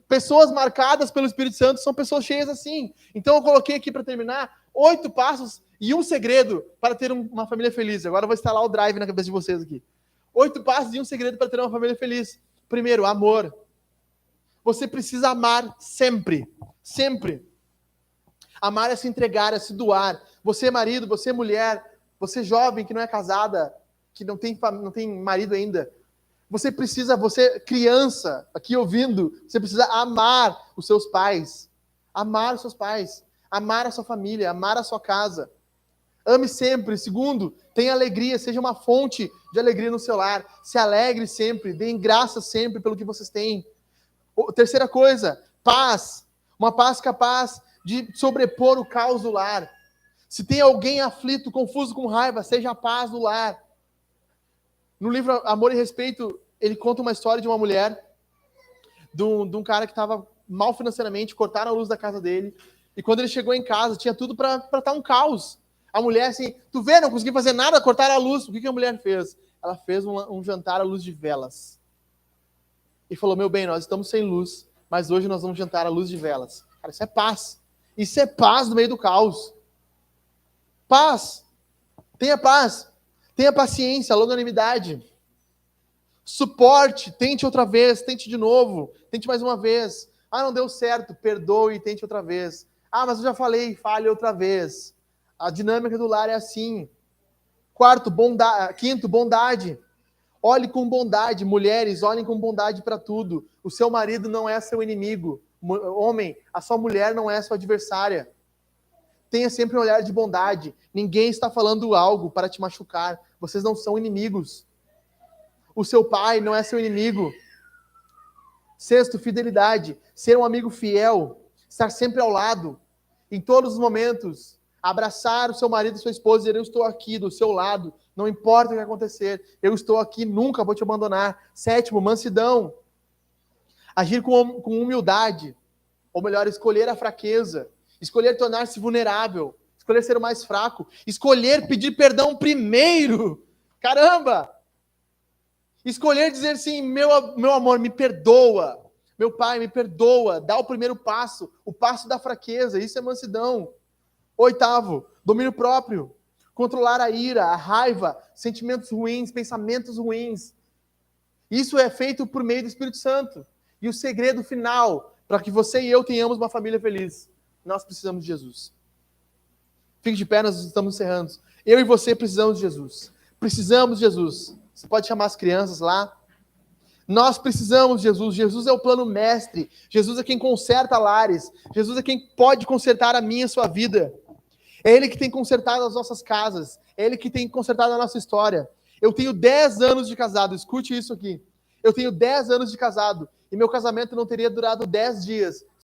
Pessoas marcadas pelo Espírito Santo são pessoas cheias assim. Então eu coloquei aqui para terminar 8 passos e um segredo para ter uma família feliz. Agora eu vou instalar o drive na cabeça de vocês aqui. 8 passos e um segredo para ter uma família feliz. Primeiro, amor. Você precisa amar sempre. Sempre. Amar é se entregar, é se doar. Você marido, você mulher, você jovem que não é casada, que não tem marido ainda. Você criança, aqui ouvindo, você precisa amar os seus pais. Amar os seus pais. Amar a sua família, amar a sua casa. Ame sempre. Segundo, tenha alegria, seja uma fonte de alegria no seu lar. Se alegre sempre, deem graça sempre pelo que vocês têm. Terceira coisa, paz. Uma paz capaz de sobrepor o caos do lar. Se tem alguém aflito, confuso, com raiva, seja a paz do lar. No livro Amor e Respeito, ele conta uma história de uma mulher, de um cara que estava mal financeiramente, cortaram a luz da casa dele, e quando ele chegou em casa, tinha tudo para estar um caos. A mulher assim, tu vê, não consegui fazer nada, cortaram a luz. O que a mulher fez? Ela fez um jantar à luz de velas. E falou, meu bem, nós estamos sem luz, mas hoje nós vamos jantar à luz de velas. Cara, isso é paz. Isso é paz no meio do caos. Paz. Tenha paz. Tenha paciência, longanimidade. Suporte. Tente outra vez. Tente de novo. Tente mais uma vez. Ah, não deu certo. Perdoe e tente outra vez. Ah, mas eu já falei. Fale outra vez. A dinâmica do lar é assim. Quinto, bondade. Olhe com bondade. Mulheres, olhem com bondade para tudo. O seu marido não é seu inimigo. Homem, a sua mulher não é sua adversária. Tenha sempre um olhar de bondade. Ninguém está falando algo para te machucar. Vocês não são inimigos. O seu pai não é seu inimigo. Sexto, fidelidade. Ser um amigo fiel. Estar sempre ao lado. Em todos os momentos. Abraçar o seu marido e sua esposa e dizer, eu estou aqui do seu lado. Não importa o que acontecer. Eu estou aqui, nunca vou te abandonar. Sétimo, mansidão. Agir com humildade. Ou melhor, escolher a fraqueza. Escolher tornar-se vulnerável. Escolher ser o mais fraco. Escolher pedir perdão primeiro. Caramba! Escolher dizer sim, meu amor, me perdoa. Meu pai, me perdoa. Dá o primeiro passo. O passo da fraqueza. Isso é mansidão. Oitavo, domínio próprio. Controlar a ira, a raiva, sentimentos ruins, pensamentos ruins. Isso é feito por meio do Espírito Santo. E o segredo final, para que você e eu tenhamos uma família feliz, nós precisamos de Jesus. Fique de pé, nós estamos encerrando. Eu e você precisamos de Jesus. Precisamos de Jesus. Você pode chamar as crianças lá. Nós precisamos de Jesus. Jesus é o plano mestre. Jesus é quem conserta lares. Jesus é quem pode consertar a minha e a sua vida. É Ele que tem consertado as nossas casas. É Ele que tem consertado a nossa história. Eu tenho 10 anos de casado. Escute isso aqui. Eu tenho 10 anos de casado. E meu casamento não teria durado 10 dias